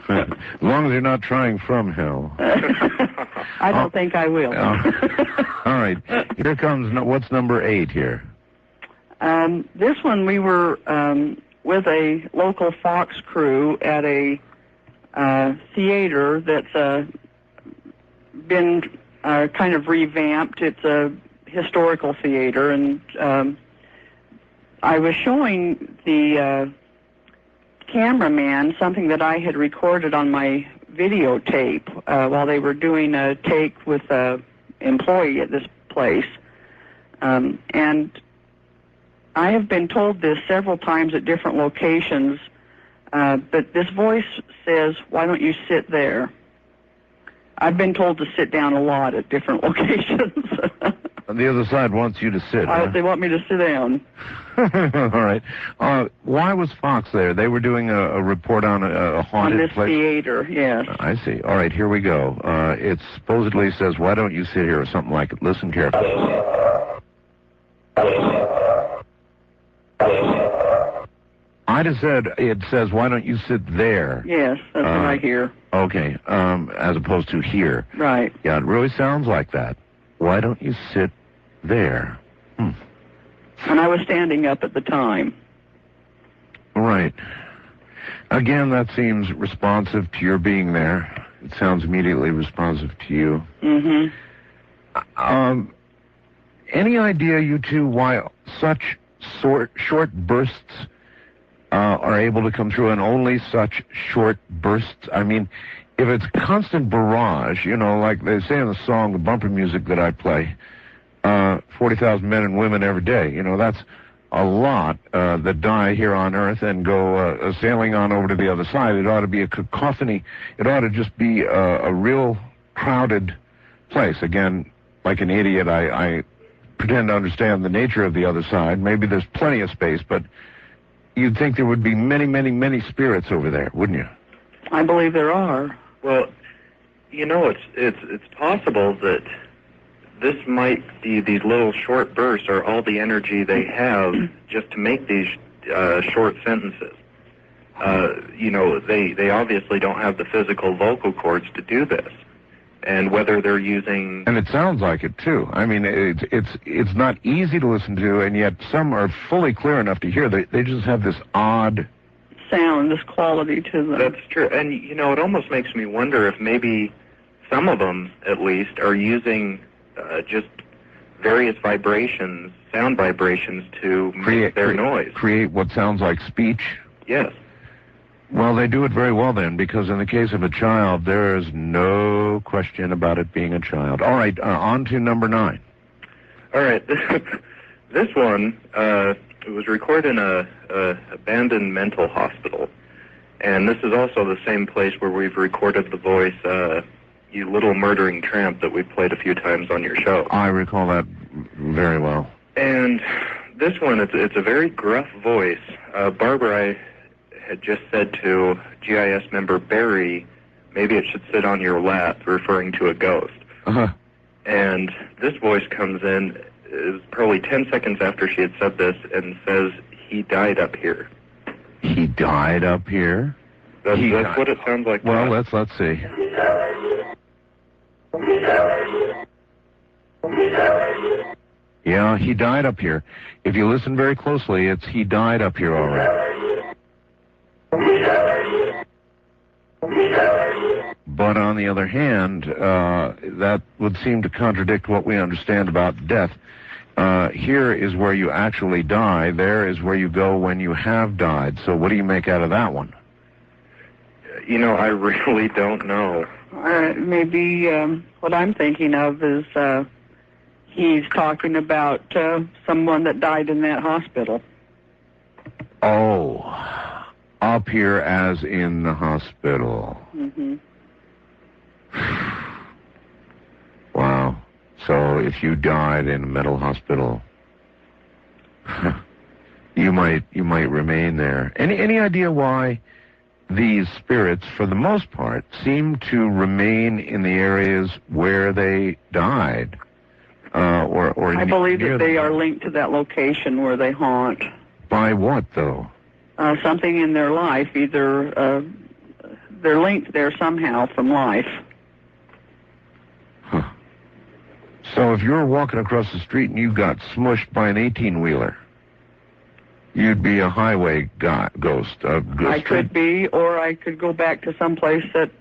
As long as you're not trying from hell. I don't think I will. All right. Here comes, what's number 8 here? This one, we were with a local Fox crew at a theater that's been kind of revamped. It's a historical theater, and I was showing the cameraman something that I had recorded on my videotape while they were doing a take with an employee at this place. And I have been told this several times at different locations, but this voice says, "Why don't you sit there?" I've been told to sit down a lot at different locations. And the other side wants you to sit. They want me to sit down. All right. Why was Fox there? They were doing a report on a haunted place? On this theater, yes. I see. All right, here we go. It supposedly says, "Why don't you sit here?" or something like it. Listen carefully. I just said, it says, "Why don't you sit there?" Yes, that's what I hear. Okay, as opposed to here. Right. Yeah, it really sounds like that. Why don't you sit there? And I was standing up at the time. Right. Again, that seems responsive to your being there. It sounds immediately responsive to you. Mm-hmm. Any idea, you two, why such short bursts are able to come through, and only such short bursts? I mean, if it's constant barrage, like they say in the song, the bumper music that I play, 40,000 men and women every day, that's a lot that die here on Earth and go sailing on over to the other side. It ought to be a cacophony. It ought to just be a real crowded place. Again, like an idiot, I pretend to understand the nature of the other side. Maybe there's plenty of space, but you'd think there would be many, many, many spirits over there, wouldn't you? I believe there are. Well, it's possible that this might be, these little short bursts are all the energy they have just to make these short sentences. They obviously don't have the physical vocal cords to do this. And whether they're using... And it sounds like it, too. I mean, it's not easy to listen to, and yet some are fully clear enough to hear. They just have this odd... sound, this quality to them. That's true. And, it almost makes me wonder if maybe some of them, at least, are using just various vibrations, sound vibrations, to make their noise. Create what sounds like speech? Yes. Well, they do it very well then, because in the case of a child, there is no question about it being a child. All right, on to number 9. All right, this one, it was recorded in a abandoned mental hospital, and this is also the same place where we've recorded the voice You Little Murdering Tramp that we played a few times on your show. I recall that very well. And this one, it's a very gruff voice. Barbara, I had just said to GIS member Barry, maybe it should sit on your lap, referring to a ghost. Uh-huh. And this voice comes in, is probably 10 seconds after she had said this, and says, "He died up here." He died up here? That's what it sounds like. Well, let's see. Yeah, he died up here. If you listen very closely, it's he died up here, all right. But on the other hand, that would seem to contradict what we understand about death. Here is where you actually die. There is where you go when you have died. So what do you make out of that one? You know, I really don't know. Maybe what I'm thinking of is he's talking about someone that died in that hospital. Oh, up here as in the hospital. Mm-hmm. Wow. So if you died in a mental hospital, you might remain there. Any idea why these spirits, for the most part, seem to remain in the areas where they died? Or I believe that they are linked to that location where they haunt. By what, though? Something in their life. Either they're linked there somehow from life. Huh. So if you were walking across the street and you got smushed by an 18-wheeler, you'd be a highway ghost. I could be, or I could go back to some place that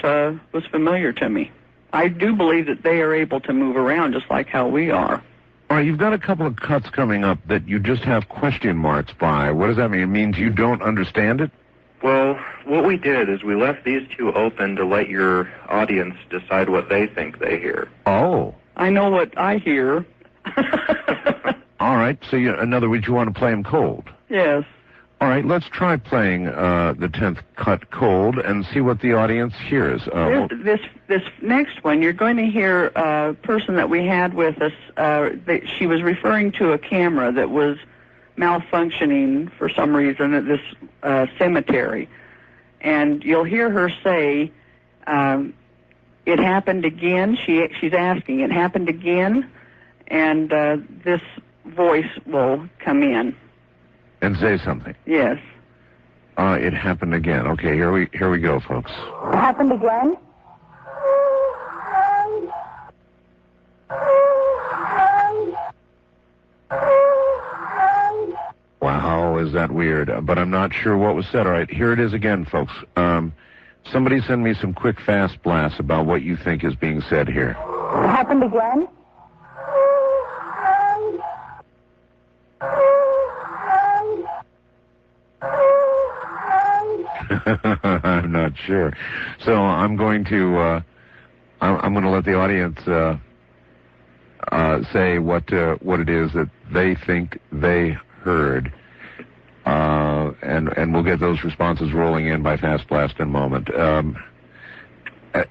was familiar to me. I do believe that they are able to move around just like how we are. All right, you've got a couple of cuts coming up that you just have question marks by. What does that mean? It means you don't understand it? Well, what we did is we left these two open to let your audience decide what they think they hear. Oh. I know what I hear. All right, so in other words, you want to play them cold? Yes. All right, let's try playing the 10th cut cold and see what the audience hears. This next one, you're going to hear a person that we had with us. She was referring to a camera that was malfunctioning for some reason at this cemetery. And you'll hear her say, it happened again. She's asking, it happened again? And this voice will come in. And say something. Yes. It happened again. Okay, here we go, folks. It happened again? Wow, is that weird? But I'm not sure what was said. All right, here it is again, folks. Somebody send me some quick, fast blasts about what you think is being said here. It happened again? I'm not sure. So I'm going to I'm going to let the audience say what it is that they think they heard, and we'll get those responses rolling in by Fast Blast in a moment.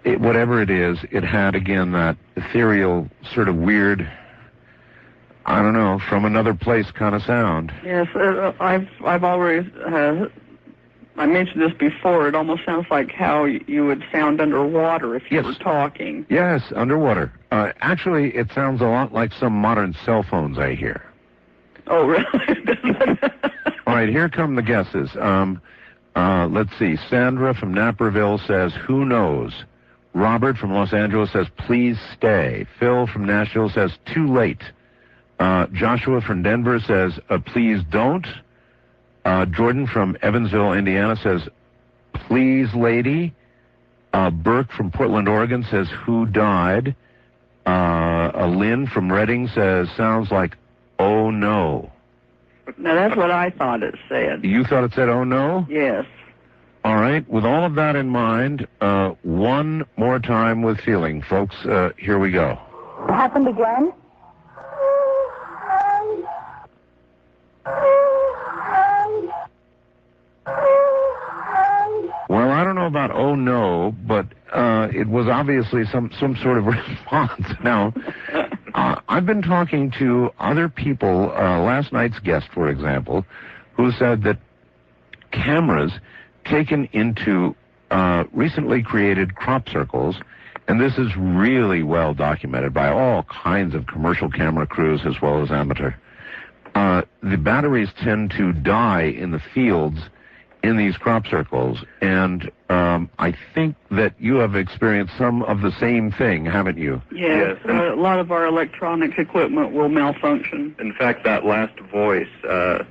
Whatever it is, it had again that ethereal sort of weird, I don't know, from another place kind of sound. Yes, I've always I mentioned this before. It almost sounds like how you would sound underwater if you were talking. Yes, underwater. Actually, it sounds a lot like some modern cell phones I hear. Oh, really? All right, here come the guesses. Let's see. Sandra from Naperville says, who knows? Robert from Los Angeles says, please stay. Phil from Nashville says, too late. Joshua from Denver says, please don't. Jordan from Evansville, Indiana says, please, lady. Burke from Portland, Oregon says, who died? Lynn from Reading says, sounds like, oh, no. Now, that's what I thought it said. You thought it said, oh, no? Yes. All right. With all of that in mind, one more time with feeling. Folks, here we go. It happened again? Well, I don't know about oh no, but it was obviously some sort of response. Now, I've been talking to other people, last night's guest, for example, who said that cameras taken into recently created crop circles, and this is really well documented by all kinds of commercial camera crews as well as amateur. The batteries tend to die in the fields in these crop circles, and I think that you have experienced some of the same thing, haven't you? Yes. A lot of our electronic equipment will malfunction. In fact, that last voice, the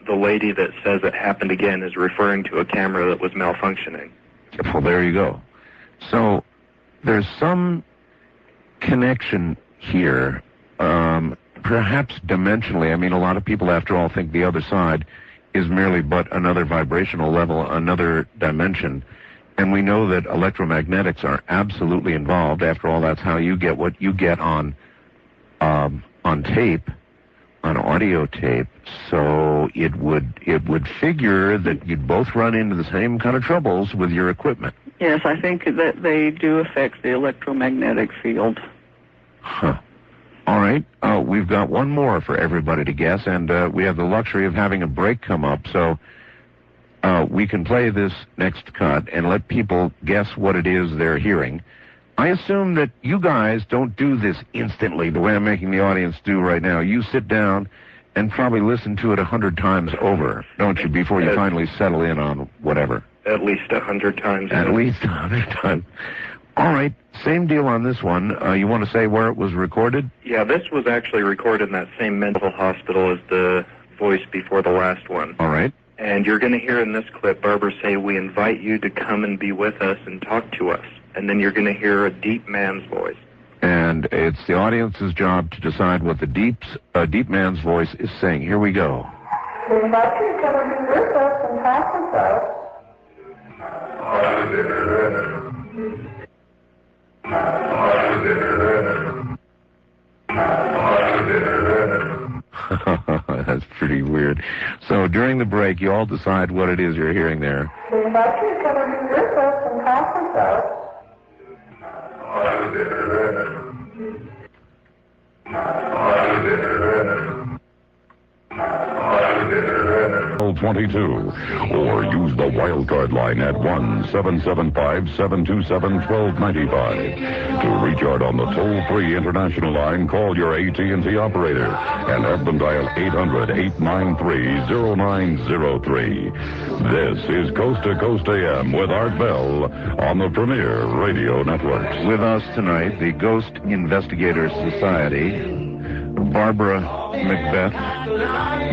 lady that says it happened again is referring to a camera that was malfunctioning. Well, there you go. So there's some connection here, perhaps dimensionally. I mean, a lot of people, after all, think the other side is merely but another vibrational level, another dimension. And we know that electromagnetics are absolutely involved. After all, that's how you get what you get on tape, on audio tape. So it would figure that you'd both run into the same kind of troubles with your equipment. Yes, I think that they do affect the electromagnetic field. Huh. All right, we've got one more for everybody to guess, and we have the luxury of having a break come up, so we can play this next cut and let people guess what it is they're hearing. I assume that you guys don't do this instantly the way I'm making the audience do right now. You sit down and probably listen to it 100 times over, don't you, before you finally settle in on whatever? At least 100 times. At least 100 times. All right, same deal on this one. You want to say where it was recorded? Yeah, this was actually recorded in that same mental hospital as the voice before the last one. All right. And you're going to hear in this clip Barbara say, "We invite you to come and be with us and talk to us." And then you're going to hear a deep man's voice. And it's the audience's job to decide what the deep man's voice is saying. Here we go. We invite you to come and be with us and talk with us. That's pretty weird. So during the break, you all decide what it is you're hearing there. We invite you to come and be with us and talk with us. 22, or use the wildcard line at 1-775-727-1295. To recharge on the toll-free international line, call your AT&T operator and have them dial 800-893-0903. This is Coast to Coast AM with Art Bell on the Premier Radio Network. With us tonight, the Ghost Investigator Society, Barbara McBeath,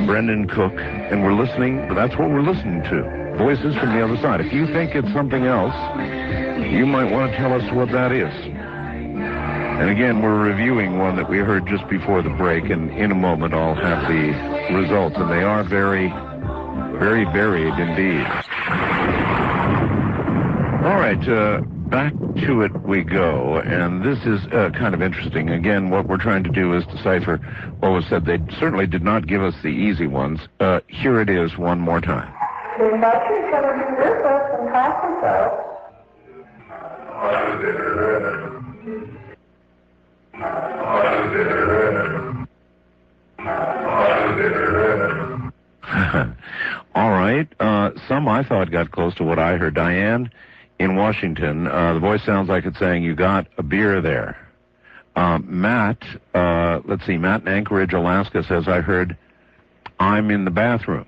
Brenden Cook, and we're listening, that's what we're listening to. Voices from the other side. If you think it's something else, you might want to tell us what that is. And again, we're reviewing one that we heard just before the break, and in a moment I'll have the results, and they are very, very varied indeed. All right, back to it we go, and this is kind of interesting. Again, what we're trying to do is decipher what was said. They certainly did not give us the easy ones. Here it is one more time. We invite you to come and be with us and talk with us. All right, some I thought got close to what I heard. Diane in Washington, the voice sounds like it's saying, "You got a beer there." Matt, let's see, Matt in Anchorage, Alaska says, "I heard, I'm in the bathroom."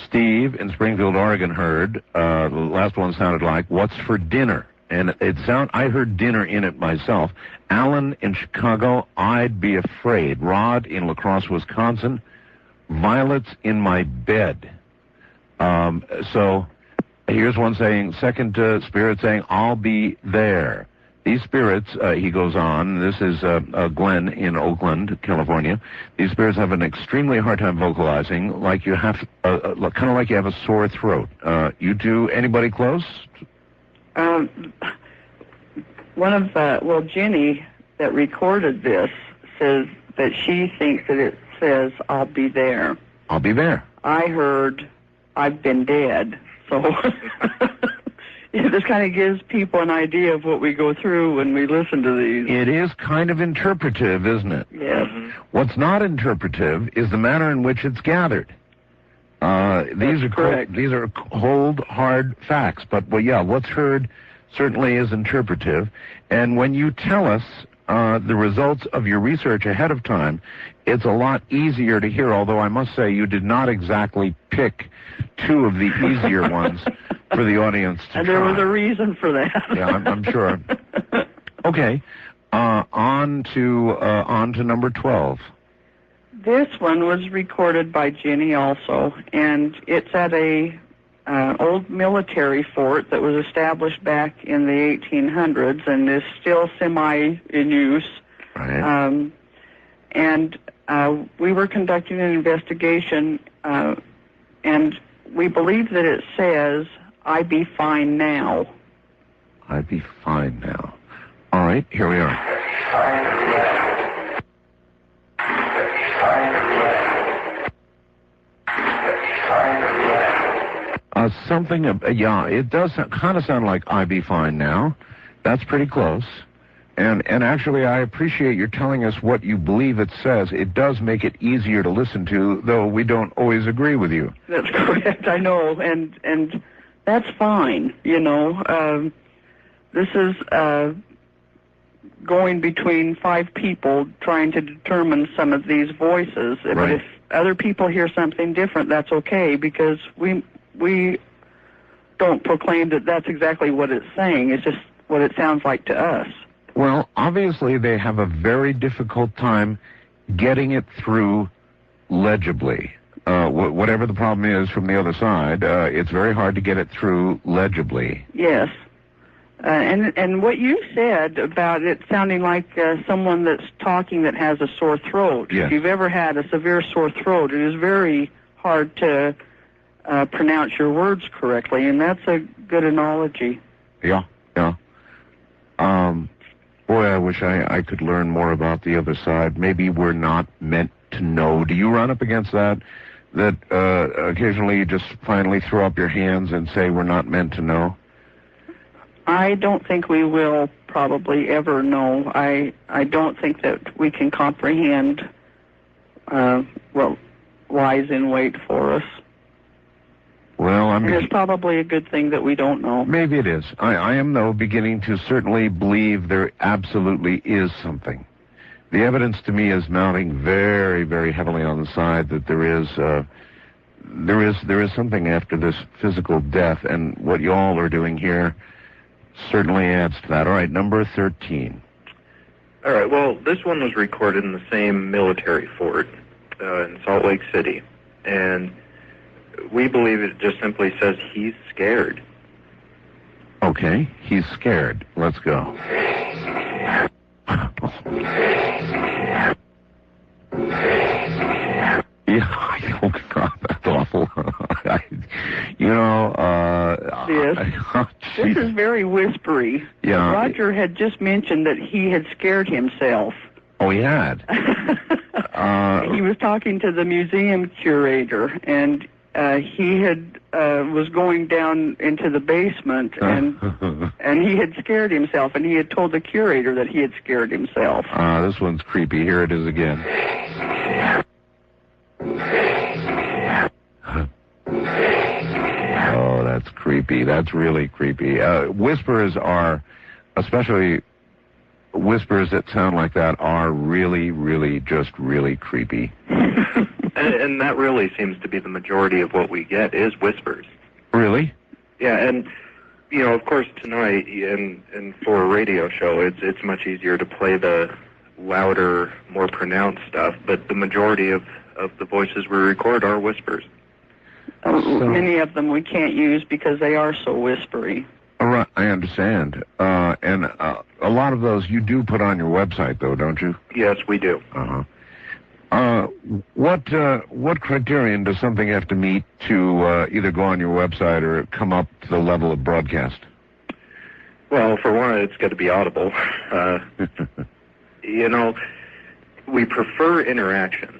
Steve in Springfield, Oregon heard, the last one sounded like, "What's for dinner?" And I heard dinner in it myself. Alan in Chicago, "I'd be afraid." Rod in La Crosse, Wisconsin, "Violets in my bed." So here's one saying, second spirit saying, "I'll be there." These spirits, he goes on, this is Glenn in Oakland, California. These spirits have an extremely hard time vocalizing, like you have, kind of like you have a sore throat. You two, anybody close? Jenny that recorded this says that she thinks that it says, "I'll be there." I'll be there. I heard, "I've been dead." So this kind of gives people an idea of what we go through when we listen to these. It is kind of interpretive, isn't it? Yes. What's not interpretive is the manner in which it's gathered. These are cold, hard facts. But, well, yeah, what's heard certainly is interpretive. And when you tell us the results of your research ahead of time, it's a lot easier to hear, although I must say you did not exactly pick two of the easier ones for the audience to And try. there was a reason for that. Yeah, I'm sure. Okay, on to number 12. This one was recorded by Jenny also, and it's at a old military fort that was established back in the 1800s and is still semi in use. Right. And we were conducting an investigation, and we believe that it says, "I be fine now." I'd be fine now. All right, here we are. It does kind of sound like "I be fine now." That's pretty close. And actually, I appreciate your telling us what you believe it says. It does make it easier to listen to, though we don't always agree with you. That's correct, I know, and that's fine, you know. This is going between 5 people trying to determine some of these voices. Right. But if other people hear something different, that's okay, because we don't proclaim that that's exactly what it's saying. It's just what it sounds like to us. Well, obviously, they have a very difficult time getting it through legibly. Whatever the problem is from the other side, it's very hard to get it through legibly. Yes. And what you said about it sounding like someone that's talking that has a sore throat. Yes. If you've ever had a severe sore throat, it is very hard to pronounce your words correctly, and that's a good analogy. Yeah. Boy, I wish I could learn more about the other side. Maybe we're not meant to know. Do you run up against that? That occasionally you just finally throw up your hands and say we're not meant to know? I don't think we will probably ever know. I don't think that we can comprehend what lies in wait for us. Well, And it's probably a good thing that we don't know. Maybe it is. I am, though, beginning to certainly believe there absolutely is something. The evidence to me is mounting very, very heavily on the side that there is something after this physical death, and what you all are doing here certainly adds to that. All right, number 13. All right, well, this one was recorded in the same military fort in Salt Lake City, and we believe it just simply says he's scared. Okay, he's scared. Let's go. Yeah, oh God, that's awful. Yes. This is very whispery. Yeah. Roger had just mentioned that he had scared himself. Oh, he had? He was talking to the museum curator, and he had was going down into the basement, and he had scared himself, and he had told the curator that he had scared himself. This one's creepy. Here it is again. Oh, that's creepy. That's really creepy. Whispers are, especially whispers that sound like that, are really, really, just really creepy. And that really seems to be the majority of what we get is whispers. Really? Yeah, and you know, of course, tonight and for a radio show, it's much easier to play the louder, more pronounced stuff. But the majority of the voices we record are whispers. Many of them we can't use because they are so whispery. All right, I understand. And a lot of those you do put on your website, though, don't you? Yes, we do. Uh-huh. What criterion does something have to meet to either go on your website or come up to the level of broadcast? Well, for one, it's got to be audible. You know, we prefer interaction,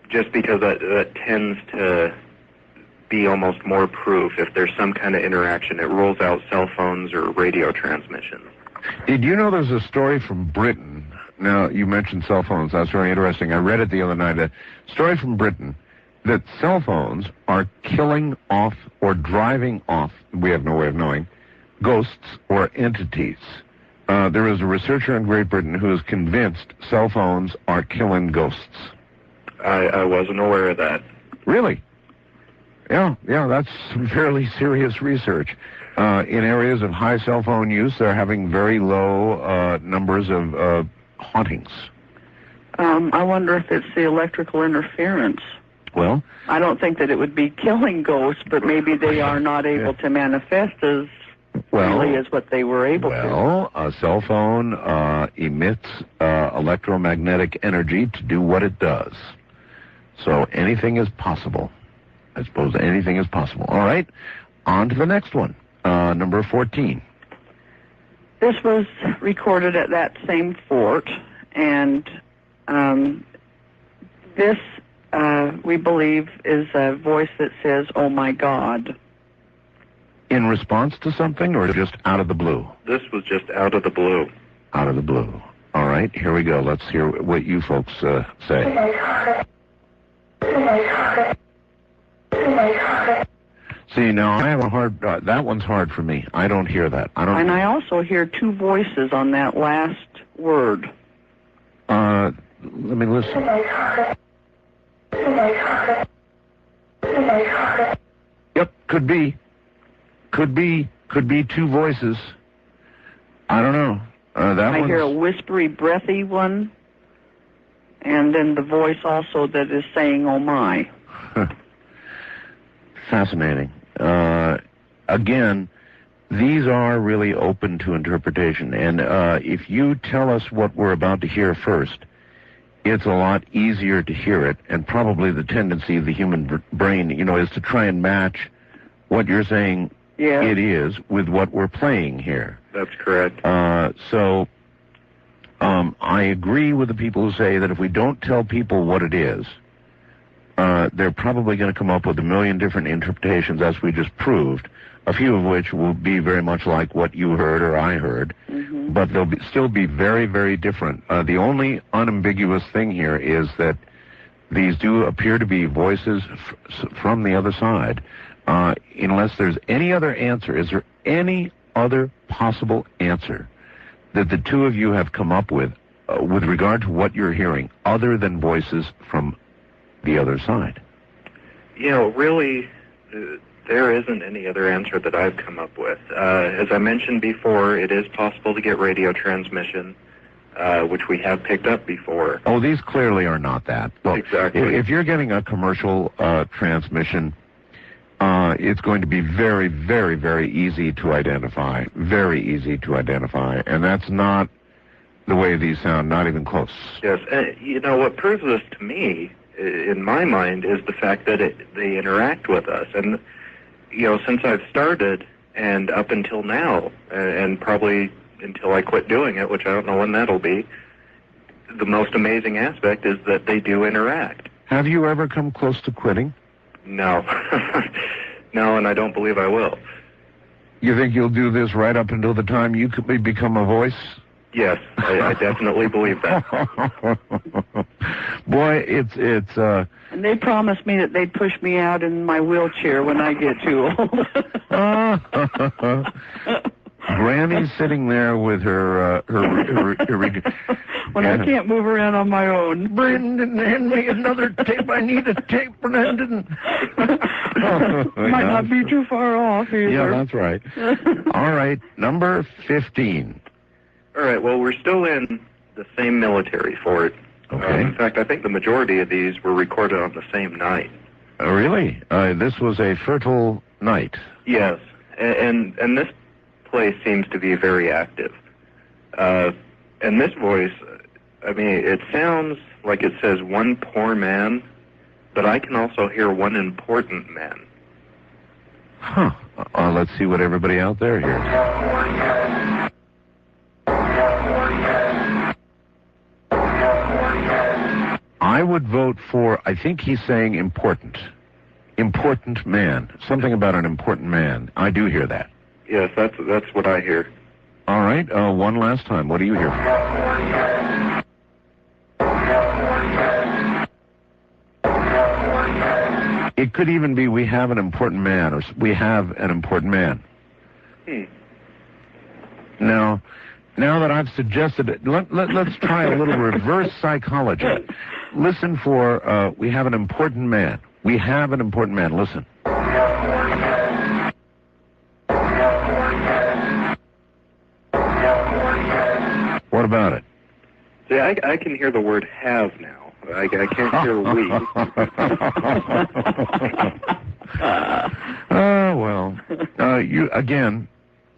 just because that tends to be almost more proof if there's some kind of interaction. It rules out cell phones or radio transmissions. Did you know there's a story from Britain? Now, you mentioned cell phones. That's very interesting. I read it the other night. A story from Britain that cell phones are killing off or driving off, we have no way of knowing, ghosts or entities. There is a researcher in Great Britain who is convinced cell phones are killing ghosts. I wasn't aware of that. Really? Yeah, that's some fairly serious research. In areas of high cell phone use, they're having very low numbers of hauntings. I wonder if it's the electrical interference. Well, I don't think that it would be killing ghosts, but maybe they are not able to manifest as really as what they were able to. Well, a cell phone emits electromagnetic energy to do what it does. So anything is possible. I suppose anything is possible. All right, on to the next one, number 14. This was recorded at that same fort, and this, we believe, is a voice that says, "Oh my God." In response to something, or just out of the blue? This was just out of the blue. Out of the blue. All right, here we go. Let's hear what you folks say. See, now I have a hard. That one's hard for me. I don't hear that. And I also hear two voices on that last word. Let me listen. Yep, could be two voices. I don't know. I hear a whispery, breathy one, and then the voice also that is saying, "Oh my." Fascinating. Again, these are really open to interpretation, and if you tell us what we're about to hear first, it's a lot easier to hear it, and probably the tendency of the human brain, is to try and match what you're saying it is with what we're playing here. That's correct. So I agree with the people who say that if we don't tell people what it is, they're probably going to come up with a million different interpretations, as we just proved, a few of which will be very much like what you heard or I heard, but they'll still be very, very different. The only unambiguous thing here is that these do appear to be voices from the other side. Unless there's any other answer, is there any other possible answer that the two of you have come up with regard to what you're hearing, other than voices from the other side? Really, there isn't any other answer that I've come up with. As I mentioned before, it is possible to get radio transmission, which we have picked up before. Oh, these clearly are not that. Well, exactly. If you're getting a commercial transmission, it's going to be very, very, very easy to identify. Very easy to identify. And that's not the way these sound, not even close. Yes, what proves this to me, in my mind, is the fact that they interact with us. And, since I've started and up until now, and probably until I quit doing it, which I don't know when that'll be, the most amazing aspect is that they do interact. Have you ever come close to quitting? No. No, and I don't believe I will. You think you'll do this right up until the time you could become a voice? Yes, I definitely believe that. Boy, it's And they promised me that they'd push me out in my wheelchair when I get too old. Granny's sitting there with her when I can't move around on my own. Brenden, hand me another tape. I need a tape, Brenden. Might not be too far off either. Yeah, that's right. All right, number 15. All right, well, we're still in the same military fort. Okay. In fact, I think the majority of these were recorded on the same night. Really? This was a fertile night. Yes, and this place seems to be very active. And this voice, it sounds like it says one poor man, but I can also hear one important man. Huh. Let's see what everybody out there hears. I would vote for, I think he's saying important. important man. Something about an important man. I do hear that. Yes, that's what I hear. All right, one last time. What do you hear? It could even be we have an important man, or we have an important man. Now that I've suggested it, let's try a little reverse psychology. Listen for, we have an important man. We have an important man. Listen. What about it? See, I can hear the word have now. I can't hear we.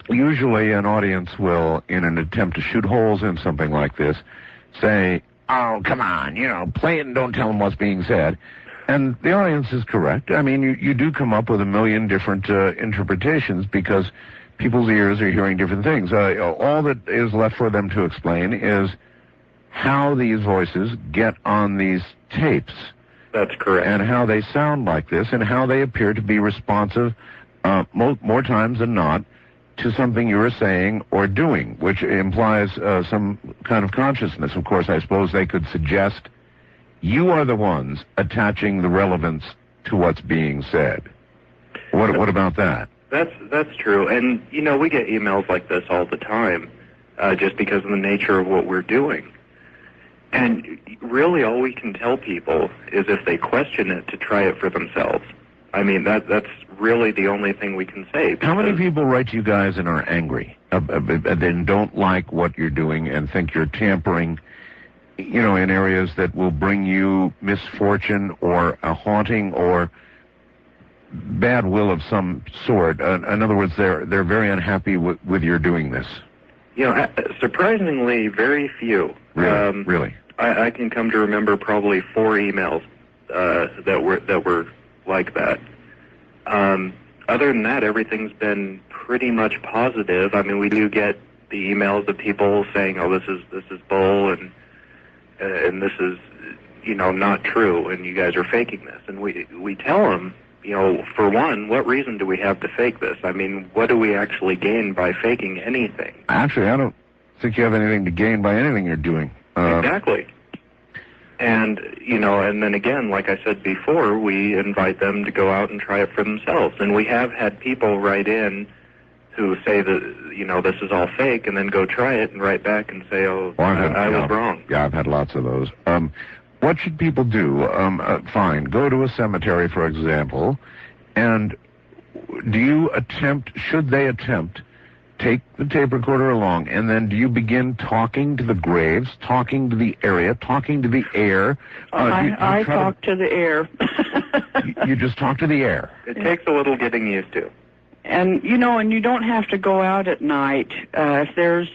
Usually an audience will, in an attempt to shoot holes in something like this, say, oh, come on, play it and don't tell them what's being said. And the audience is correct. I mean, you do come up with a million different interpretations because people's ears are hearing different things. All that is left for them to explain is how these voices get on these tapes. That's correct. And how they sound like this and how they appear to be responsive more times than not to something you are saying or doing, which implies some kind of consciousness. Of course, I suppose they could suggest you are the ones attaching the relevance to what's being said. What about that? That's true. And, we get emails like this all the time just because of the nature of what we're doing. And really all we can tell people is if they question it to try it for themselves. I mean, that's really the only thing we can say. How many people write to you guys and are angry and don't like what you're doing and think you're tampering, in areas that will bring you misfortune or a haunting or bad will of some sort? In other words, they're very unhappy with your doing this. Surprisingly, very few. Really? I can come to remember probably 4 emails that were like that. Other than that, everything's been pretty much positive. I mean, we do get the emails of people saying, "Oh, this is bull," and this is not true, and you guys are faking this. And we tell them, for one, what reason do we have to fake this? I mean, what do we actually gain by faking anything? Actually, I don't think you have anything to gain by anything you're doing. Exactly. And, and then again, like I said before, we invite them to go out and try it for themselves. And we have had people write in who say that, this is all fake, and then go try it and write back and say, I was wrong. Yeah, I've had lots of those. What should people do? Fine, go to a cemetery, for example, and should they attempt, take the tape recorder along, and then do you begin talking to the graves, talking to the area, talking to the air? I talk to the air. You just talk to the air. It takes a little getting used to. And, and you don't have to go out at night. If there's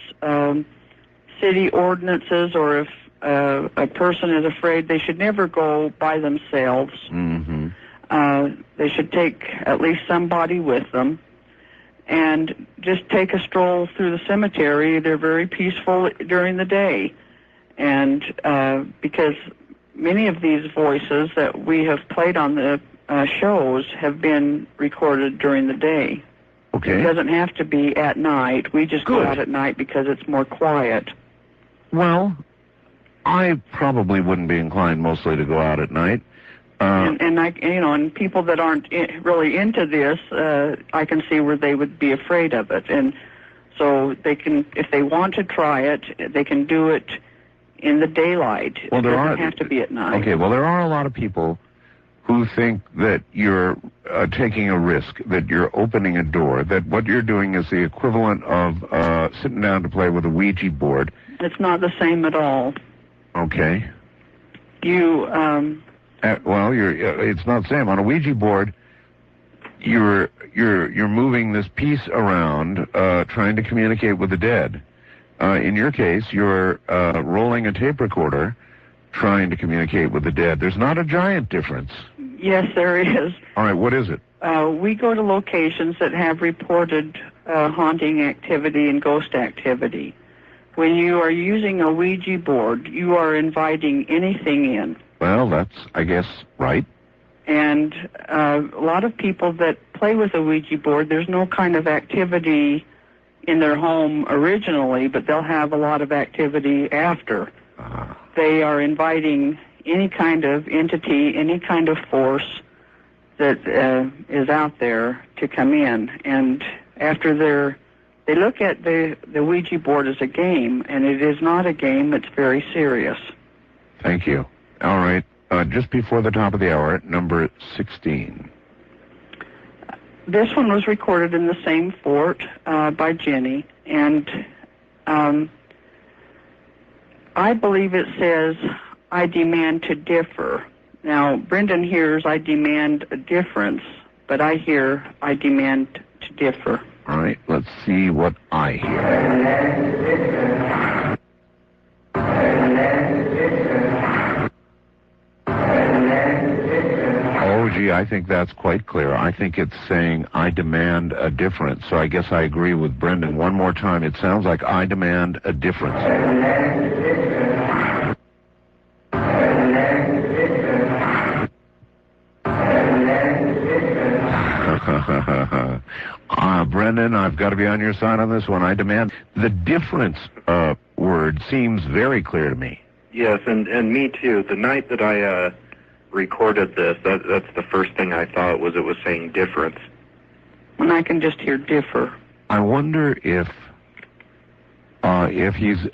city ordinances or if a person is afraid, they should never go by themselves. Mm-hmm. They should take at least somebody with them and just take a stroll through the cemetery. They're very peaceful during the day. And because many of these voices that we have played on the shows have been recorded during the day. Okay. It doesn't have to be at night. We just go out at night because it's more quiet. Well, I probably wouldn't be inclined mostly to go out at night. And people that aren't really into this, I can see where they would be afraid of it. And so they can, if they want to try it, they can do it in the daylight. Well, it doesn't have to be at night. Okay, well, there are a lot of people who think that you're taking a risk, that you're opening a door, that what you're doing is the equivalent of sitting down to play with a Ouija board. It's not the same at all. Okay. It's not the same. On a Ouija board, you're moving this piece around, trying to communicate with the dead. In your case, you're rolling a tape recorder, trying to communicate with the dead. There's not a giant difference. Yes, there is. All right, what is it? We go to locations that have reported haunting activity and ghost activity. When you are using a Ouija board, you are inviting anything in. Well, that's, I guess, right. And a lot of people that play with a Ouija board, there's no kind of activity in their home originally, but they'll have a lot of activity after. They are inviting any kind of entity, any kind of force that is out there to come in. And after they look at the Ouija board as a game, and it is not a game, it's very serious. Thank you. All right. Just before the top of the hour, number 16. This one was recorded in the same fort by Jenny, and I believe it says, "I demand to differ." Now, Brenden hears, "I demand a difference," but I hear, "I demand to differ." All right, let's see what I hear. Oh, gee, I think that's quite clear. I think it's saying, "I demand a difference." So I guess I agree with Brenden. One more time, it sounds like, "I demand a difference." Brenden, I've got to be on your side on this one. I demand. The difference word seems very clear to me. Yes, and me too. The night that I recorded this, that's the first thing I thought was it was saying difference. And I can just hear differ. I wonder if he's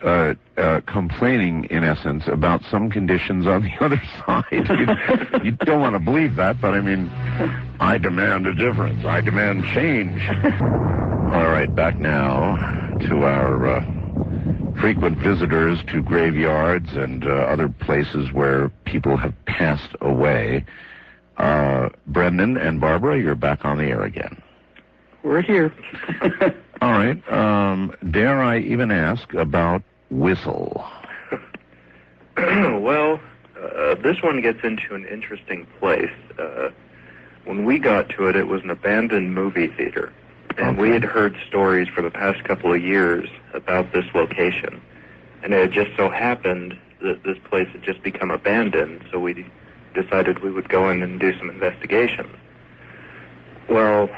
complaining, in essence, about some conditions on the other side. You don't want to believe that, but I mean, I demand a difference. I demand change. All right, back now to our frequent visitors to graveyards and other places where people have passed away. Brenden and Barbara, you're back on the air again. We're here. All right. Dare I even ask about whistle? Well, this one gets into an interesting place. When we got to it, it was an abandoned movie theater. And we had heard stories for the past couple of years about this location. And it had just so happened that this place had just become abandoned, so we decided we would go in and do some investigation. Well,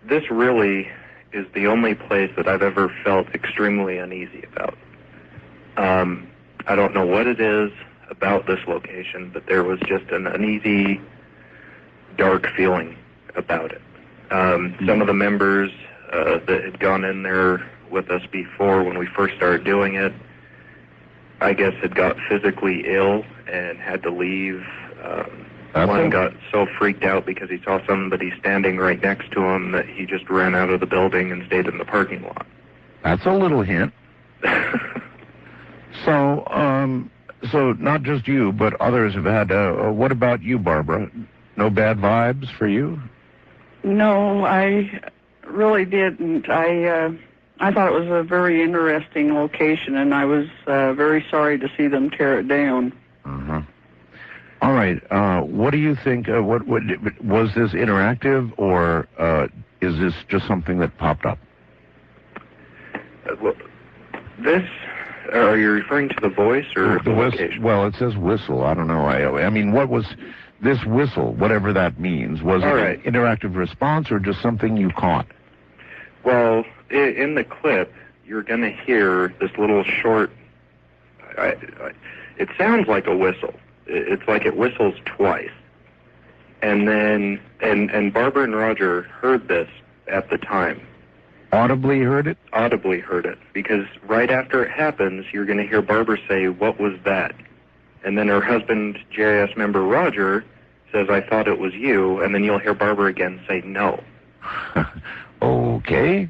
this really is the only place that I've ever felt extremely uneasy about. I don't know what it is about this location, but there was just an uneasy, dark feeling about it. Some of the members that had gone in there with us before when we first started doing it, I guess had got physically ill and had to leave. One got so freaked out because he saw somebody standing right next to him that he just ran out of the building and stayed in the parking lot. That's a little hint. So not just you, but others have had. What about you, Barbara? No bad vibes for you? No, I really didn't. I thought it was a very interesting location, and I was very sorry to see them tear it down. Uh-huh. All right. What do you think? What was this interactive, or is this just something that popped up? Well, this. Are you referring to the voice or the location? Well, it says whistle. I don't know. I mean, what was this whistle? Whatever that means. Was it an interactive response or just something you caught? Well, in the clip, you're going to hear this little short. It sounds like a whistle. It's like it whistles twice. And then, and Barbara and Roger heard this at the time. Audibly heard it? Audibly heard it. Because right after it happens, you're going to hear Barbara say, "What was that?" And then her husband, JIS member Roger, says, "I thought it was you." And then you'll hear Barbara again say, "No." Okay.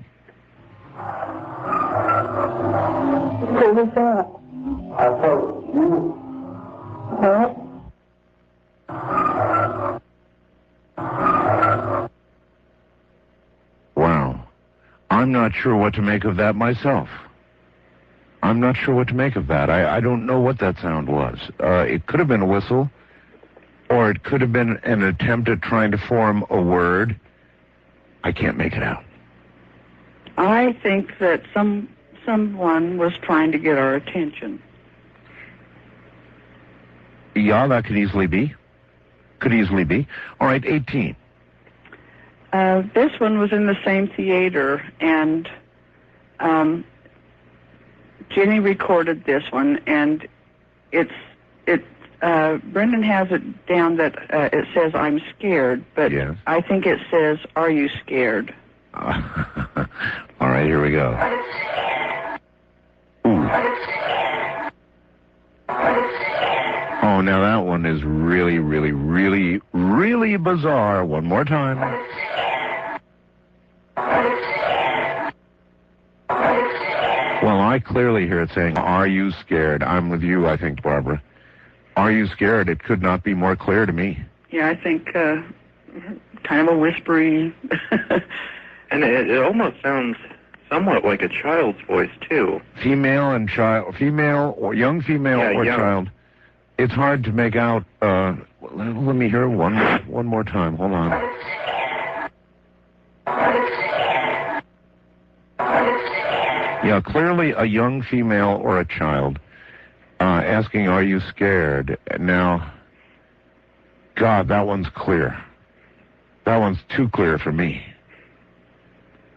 What was that? I thought it was you. Huh? Wow. I'm not sure what to make of that myself. I'm not sure what to make of that. I don't know what that sound was. It could have been a whistle, or it could have been an attempt at trying to form a word. I can't make it out. I think that someone was trying to get our attention. Yeah, that could easily be. Could easily be. All right, 18. This one was in the same theater, and Jenny recorded this one, and Brenden has it down that it says, "I'm scared," but yes. I think it says, "Are you scared?" All right, here we go. Ooh. Oh, now that one is really, really, really, really bizarre. One more time. Well, I clearly hear it saying, "Are you scared?" I'm with you, I think, Barbara. Are you scared? It could not be more clear to me. Yeah, I think kind of a whispery. And it almost sounds somewhat like a child's voice, too. Female and child, female or young female or young. child. It's hard to make out. Let me hear one more time. Hold on. Yeah, clearly a young female or a child asking, "Are you scared?" Now, God, that one's clear. That one's too clear for me.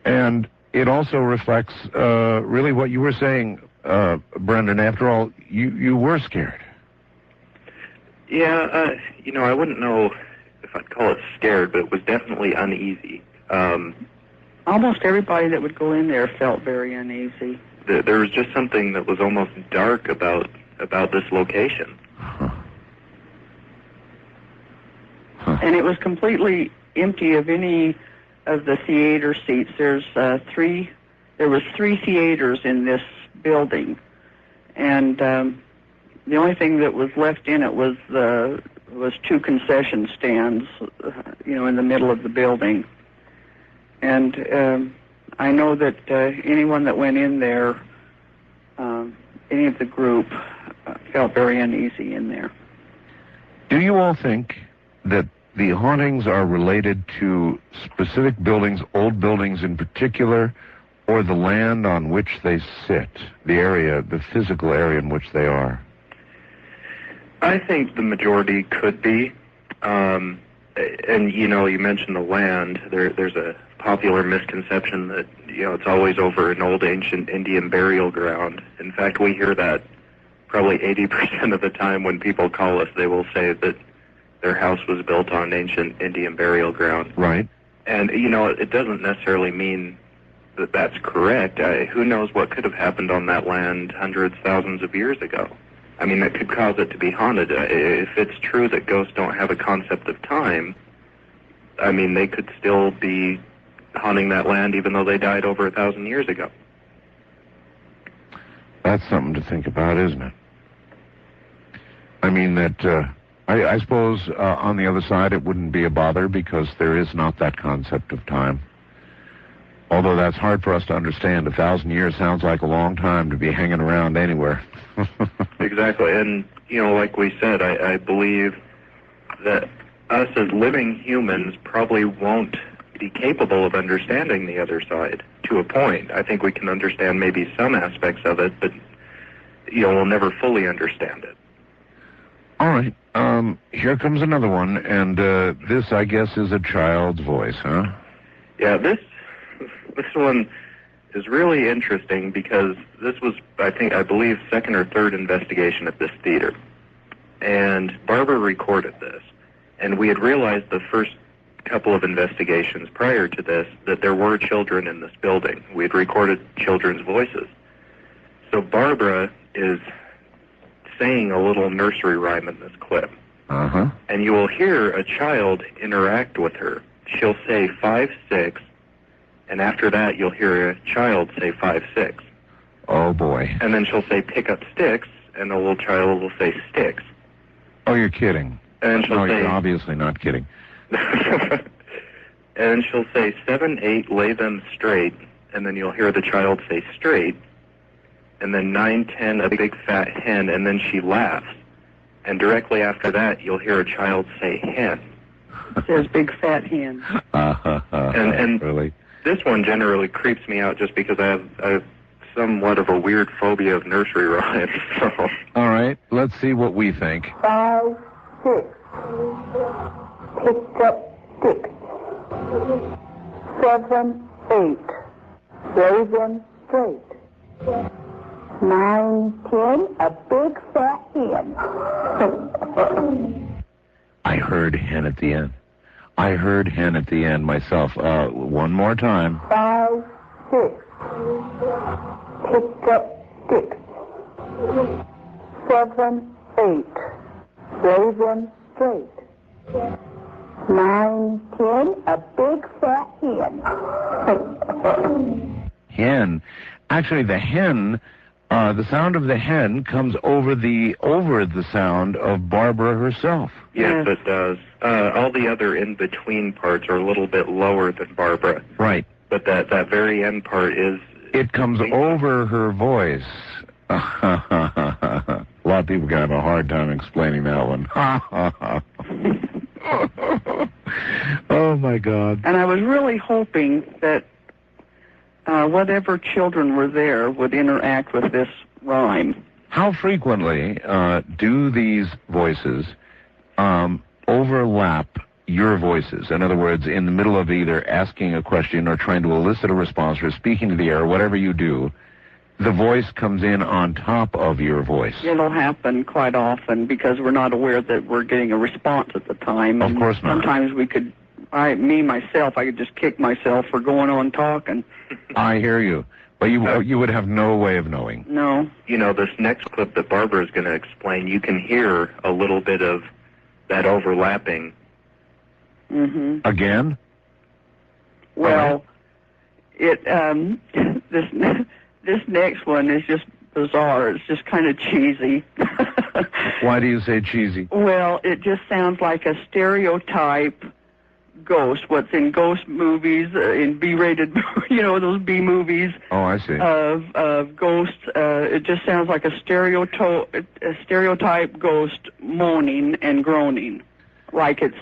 And it also reflects really what you were saying, Brenden. After all, you were scared. Yeah, I wouldn't know if I'd call it scared, but it was definitely uneasy. Almost everybody that would go in there felt very uneasy. There was just something that was almost dark about this location. Huh. Huh. And it was completely empty of any of the theater seats. There was three theaters in this building, and the only thing that was left in it was two concession stands, in the middle of the building. And I know that anyone that went in there, any of the group, felt very uneasy in there. Do you all think that the hauntings are related to specific buildings, old buildings in particular, or the land on which they sit, the area, the physical area in which they are? I think the majority could be. And, you mentioned the land. There's a popular misconception that, it's always over an old ancient Indian burial ground. In fact, we hear that probably 80% of the time when people call us. They will say that their house was built on an ancient Indian burial ground. Right. And, it doesn't necessarily mean that that's correct. Who knows what could have happened on that land hundreds, thousands of years ago. I mean, that could cause it to be haunted. If it's true that ghosts don't have a concept of time, I mean, they could still be haunting that land even though they died over 1,000 years ago. That's something to think about, isn't it? I mean, that I suppose on the other side it wouldn't be a bother because there is not that concept of time. Although that's hard for us to understand. 1,000 years sounds like a long time to be hanging around anywhere. Exactly. And, like we said, I believe that us as living humans probably won't be capable of understanding the other side to a point. I think we can understand maybe some aspects of it, but, we'll never fully understand it. All right. Here comes another one, and this, I guess, is a child's voice, huh? Yeah, this one is really interesting because this was, I believe, second or third investigation at this theater. And Barbara recorded this. And we had realized the first couple of investigations prior to this that there were children in this building. We had recorded children's voices. So Barbara is saying a little nursery rhyme in this clip. Uh-huh. And you will hear a child interact with her. She'll say 5, 6. And after that, you'll hear a child say 5, 6. Oh, boy. And then she'll say, "Pick up sticks," and the little child will say, "Sticks." Oh, you're kidding. And she'll say, you're obviously not kidding. And she'll say, 7, 8, lay them straight. And then you'll hear the child say, "Straight." And then 9, 10, a big fat hen, and then she laughs. And directly after that, you'll hear a child say, "Hen." It says big fat hen. And really? This one generally creeps me out just because I have somewhat of a weird phobia of nursery rhymes. So. All right, let's see what we think. 5, 6. picked up sticks. 7, 8. Lay them straight. 9, 10. A big fat hen. I heard hen at the end. I heard hen at the end myself. One more time. 5, 6. Picked up sticks. 7, 8. Lay them straight. 9, 10. A big fat hen. Hen. Actually, the hen, the sound of the hen comes over the sound of Barbara herself. Yes, it does. All the other in-between parts are a little bit lower than Barbara. Right. But that very end part is... It comes over her voice. A lot of people have a hard time explaining that one. Oh, my God. And I was really hoping that whatever children were there would interact with this rhyme. How frequently do these voices overlap your voices? In other words, in the middle of either asking a question or trying to elicit a response or speaking to the air, whatever you do, the voice comes in on top of your voice. It'll happen quite often because we're not aware that we're getting a response at the time. Of course not. Sometimes we could, I could just kick myself for going on talking. I hear you. But you would have no way of knowing. No. You know, this next clip that Barbara is going to explain, you can hear a little bit of that overlapping. Mm-hmm. Again? Well, this next one is just bizarre. It's just kind of cheesy. Why do you say cheesy? Well, it just sounds like a stereotype ghost, what's in ghost movies, in B-rated, those B movies. Oh, I see. Of ghosts. It just sounds like a stereotype ghost moaning and groaning, like it's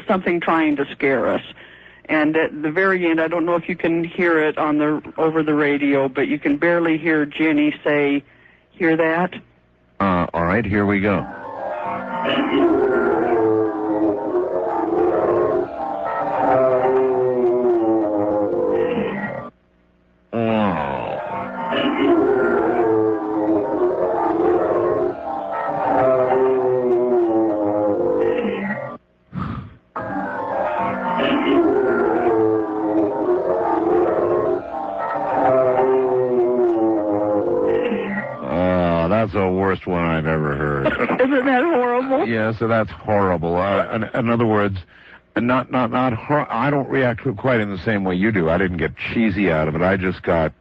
something trying to scare us. And at the very end, I don't know if you can hear it over the radio, but you can barely hear Jenny say, "Hear that?" All right, here we go. That's the worst one I've ever heard. Isn't that horrible? Yeah, so that's horrible. In other words, I don't react quite in the same way you do. I didn't get cheesy out of it. I just got,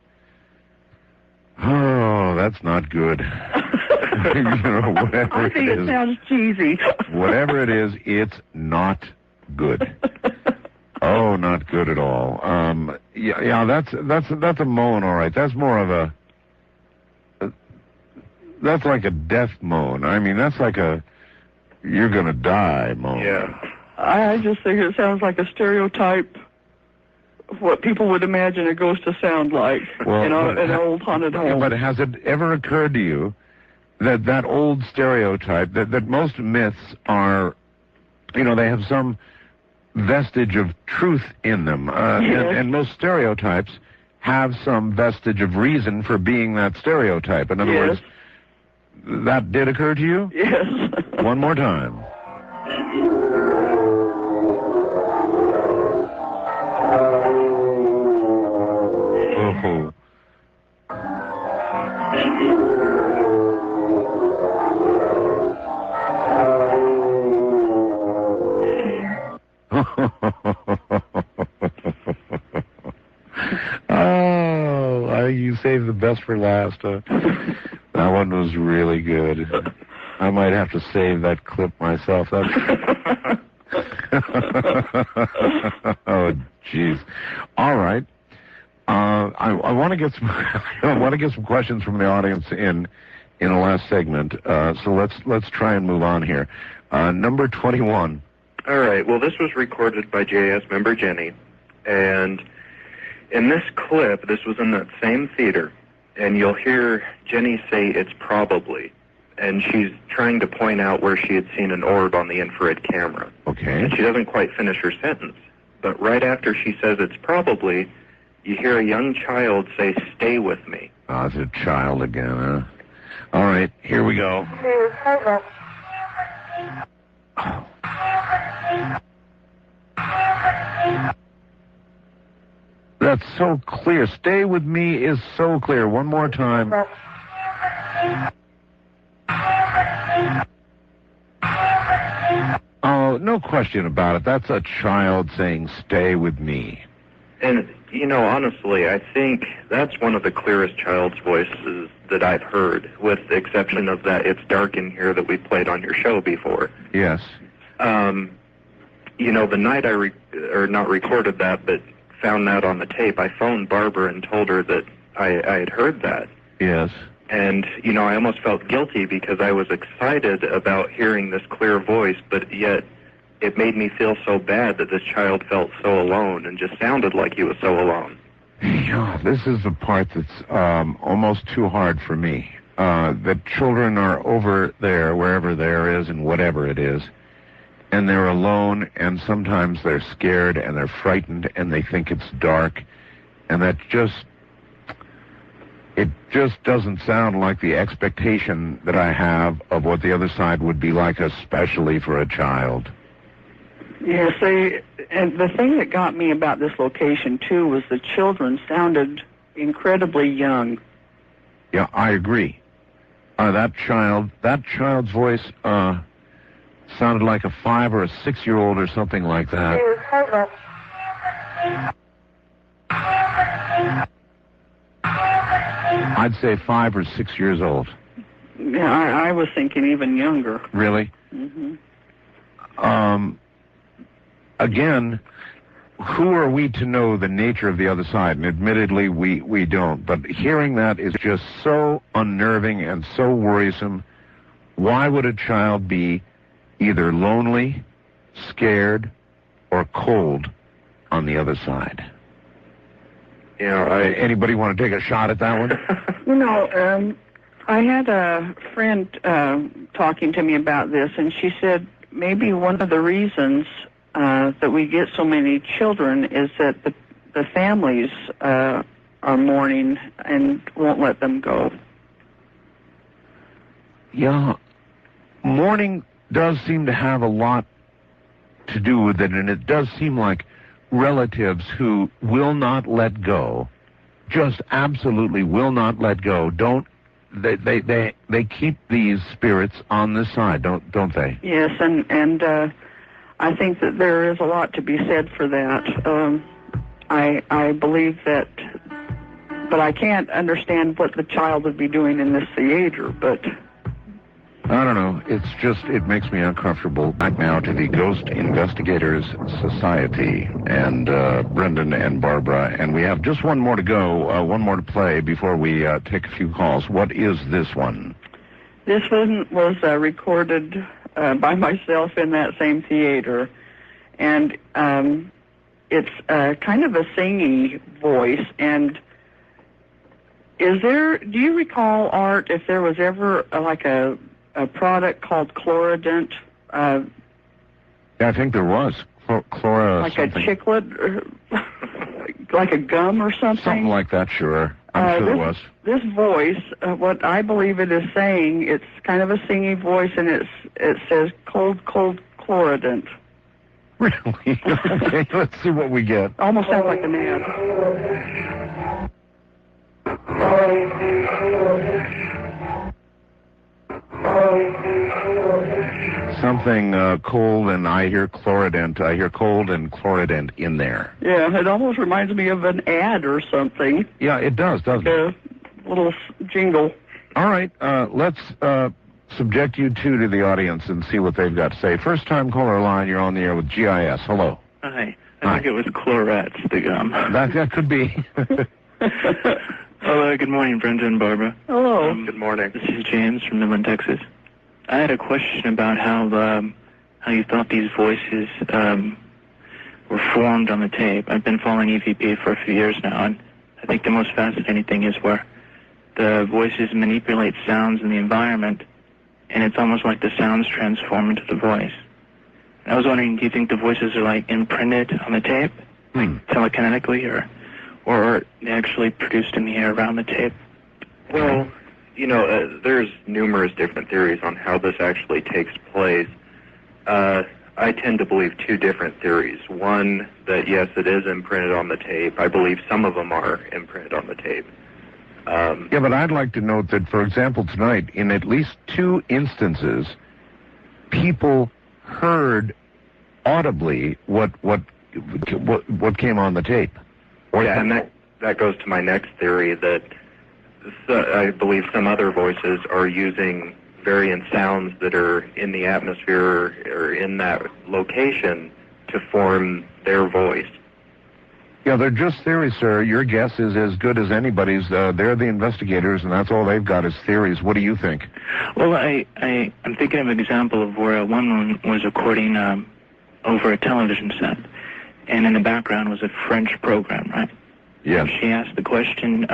oh, that's not good. Whatever I think it sounds cheesy. Whatever it is, it's not good. Oh, not good at all. Yeah, that's a moan, all right. That's more of a. That's like a death moan. I mean, that's like a you're gonna die moan. Yeah. I just think it sounds like a stereotype of what people would imagine a ghost to sound like. Well, an old haunted home. But has it ever occurred to you that old stereotype that most myths are, they have some vestige of truth in them, Yes. and most stereotypes have some vestige of reason for being that stereotype. In other Yes. words, that did occur to you? Yes. One more time. Oh, you saved the best for last. That one was really good. I might have to save that clip myself. Oh, jeez. All right. I want to get some. I want to get some questions from the audience in the last segment. So let's try and move on here. Number 21. All right. Well, this was recorded by JS member Jenny, and in this clip, this was in that same theater, and you'll hear Jenny say it's probably, and she's trying to point out where she had seen an orb on the infrared camera. Okay. And she doesn't quite finish her sentence. But right after she says it's probably, you hear a young child say, "Stay with me." Oh, it's a child again, huh? All right, here we go. That's so clear. "Stay with me" is so clear. One more time. Oh, no question about it. That's a child saying, "Stay with me." And, you know, honestly, I think that's one of the clearest child's voices that I've heard, with the exception of that "It's Dark in Here" that we played on your show before. Yes. You know, the night not recorded that, but found that on the tape, I phoned Barbara and told her that I had heard that. Yes. And, you know, I almost felt guilty because I was excited about hearing this clear voice, but yet it made me feel so bad that this child felt so alone and just sounded like he was so alone. Yeah, this is the part that's almost too hard for me. The children are over there, wherever there is and whatever it is, and they're alone, and sometimes they're scared and they're frightened and they think it's dark, and it just doesn't sound like the expectation that I have of what the other side would be like, especially for a child. Yes, and the thing that got me about this location, too, was the children sounded incredibly young. Yeah, I agree. That child's voice sounded like a 5 or a 6-year-old or something like that. I'd say 5 or 6 years old. Yeah, I was thinking even younger. Really? Mm-hmm. Again, who are we to know the nature of the other side? And admittedly, we don't. But hearing that is just so unnerving and so worrisome. Why would a child be either lonely, scared, or cold on the other side? You know, anybody want to take a shot at that one? You know, I had a friend talking to me about this, and she said maybe one of the reasons that we get so many children is that the families are mourning and won't let them go. Yeah, mourning does seem to have a lot to do with it, and it does seem like relatives who will not let go, just absolutely will not let go, they keep these spirits on this side, don't they? Yes, and I think that there is a lot to be said for that. I believe that, but I can't understand what the child would be doing in this theater, but I don't know. It makes me uncomfortable. Back now to the Ghost Investigators Society and Brenden and Barbara. And we have just one more to go, one more to play before we take a few calls. What is this one? This one was recorded by myself in that same theater. And it's kind of a singy voice. And do you recall, Art, if there was ever like a product called Chlorident? Yeah, I think there was. Chlora like something. A chiclet, like a gum or something? Something like that, sure. I'm sure it was. This voice, what I believe it is saying, it's kind of a singy voice, and it says cold Chlorident. Really? Okay, let's see what we get. Almost sounds like an ad. Something cold, and I hear Chlorident. I hear cold and Chlorident in there. Yeah, it almost reminds me of an ad or something. Yeah, it does, doesn't it? A little jingle. All right, let's subject you two to the audience and see what they've got to say. First time caller line, you're on the air with GIS. Hello. Hi. I think it was Chlorets, the gum. That could be. Hello, good morning, Brenda and Barbara. Hello. Good morning. This is James from Midland, Texas. I had a question about how you thought these voices were formed on the tape. I've been following EVP for a few years now, and I think the most fascinating thing is where the voices manipulate sounds in the environment, and it's almost like the sounds transform into the voice. I was wondering, do you think the voices are like imprinted on the tape, like telekinetically, or they actually produced in the air around the tape? Well, there's numerous different theories on how this actually takes place. I tend to believe two different theories. One, that yes, it is imprinted on the tape. I believe some of them are imprinted on the tape. Yeah, but I'd like to note that, for example, tonight, in at least 2 instances, people heard audibly what came on the tape. Yeah, and that goes to my next theory, that I believe some other voices are using variant sounds that are in the atmosphere or in that location to form their voice. Yeah, they're just theories, sir. Your guess is as good as anybody's. They're the investigators, and that's all they've got is theories. What do you think? Well, I'm thinking of an example of where one was recording over a television set, and in the background was a French program, right? Yes. And she asked the question,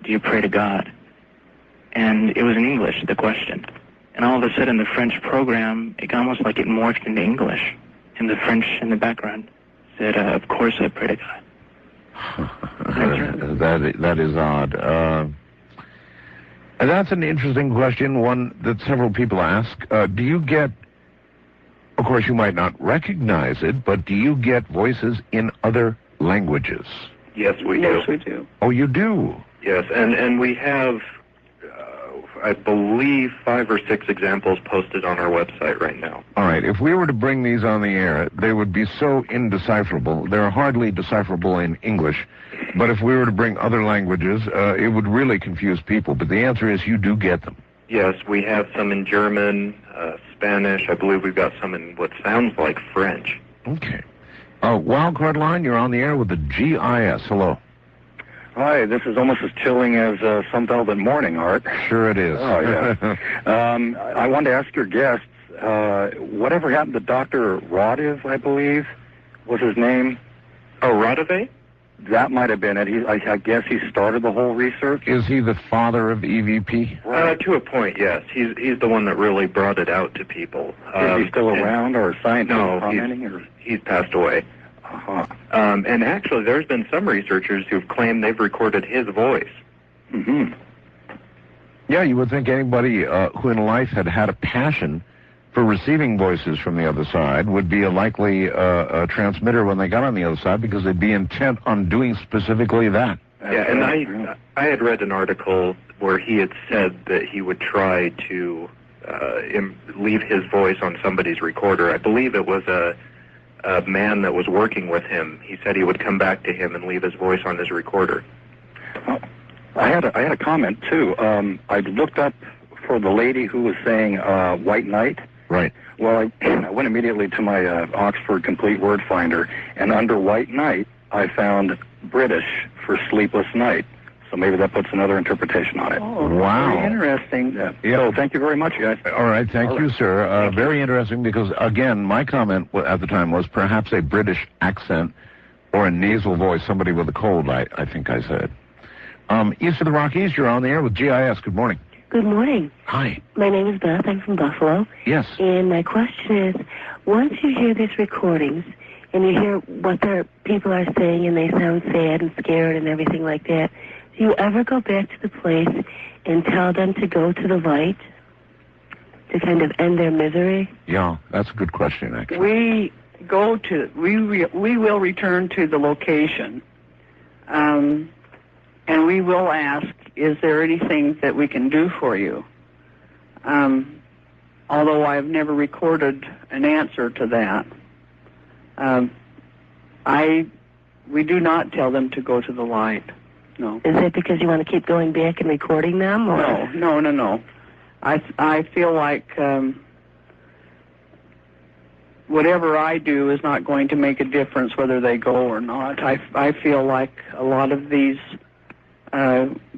do you pray to God? And it was in English, the question. And all of a sudden, the French program, it almost like it morphed into English. And the French in the background said, of course I pray to God. That is odd. And that's an interesting question, one that several people ask. Do you get, of course you might not recognize it, but do you get voices in other languages? Yes, we do. Yes, we do. Oh, you do? Yes, and we have, I believe, 5 or 6 examples posted on our website right now. All right, if we were to bring these on the air, they would be so indecipherable. They're hardly decipherable in English, but if we were to bring other languages, it would really confuse people. But the answer is you do get them. Yes, we have some in German, Spanish. I believe we've got some in what sounds like French. Okay. Wildcard line, you're on the air with the GIS. Hello. Hi, this is almost as chilling as Some Velvet Morning, Art. Sure it is. Oh, yeah. I wanted to ask your guests, whatever happened to Dr. Rodiv, I believe, was his name? Oh, Rodive? That might have been it. I guess he started the whole research. Is he the father of EVP? To a point, yes. He's the one that really brought it out to people. Is he still around, or a scientist commenting? No, he's passed away. Uh-huh. And actually, there's been some researchers who've claimed they've recorded his voice. Mm-hmm. Yeah, you would think anybody who in life had a passion for receiving voices from the other side would be a likely transmitter when they got on the other side, because they'd be intent on doing specifically that. Yeah, and I had read an article where he had said that he would try to leave his voice on somebody's recorder. I believe it was a man that was working with him. He said he would come back to him and leave his voice on his recorder. Oh, I had a comment too. I looked up for the lady who was saying White Knight. Right. Well, I went immediately to my Oxford Complete Word Finder, and under White Knight, I found British for sleepless night. So maybe that puts another interpretation on it. Oh, wow. Very interesting. Yeah. So thank you very much, guys. All right, thank you, sir. Very interesting, because, again, my comment at the time was perhaps a British accent or a nasal voice, somebody with a cold, I think I said. East of the Rockies, you're on the air with GIS. Good morning. Good morning. Hi. My name is Beth. I'm from Buffalo. Yes. And my question is, once you hear these recordings and you hear what their people are saying and they sound sad and scared and everything like that, do you ever go back to the place and tell them to go to the light to kind of end their misery? Yeah, that's a good question, actually. We will return to the location, and we will ask, is there anything that we can do for you? Although I've never recorded an answer to that. We do not tell them to go to the light. No. Is it because you want to keep going back and recording them? Or? No. I feel like whatever I do is not going to make a difference whether they go or not. I feel like a lot of these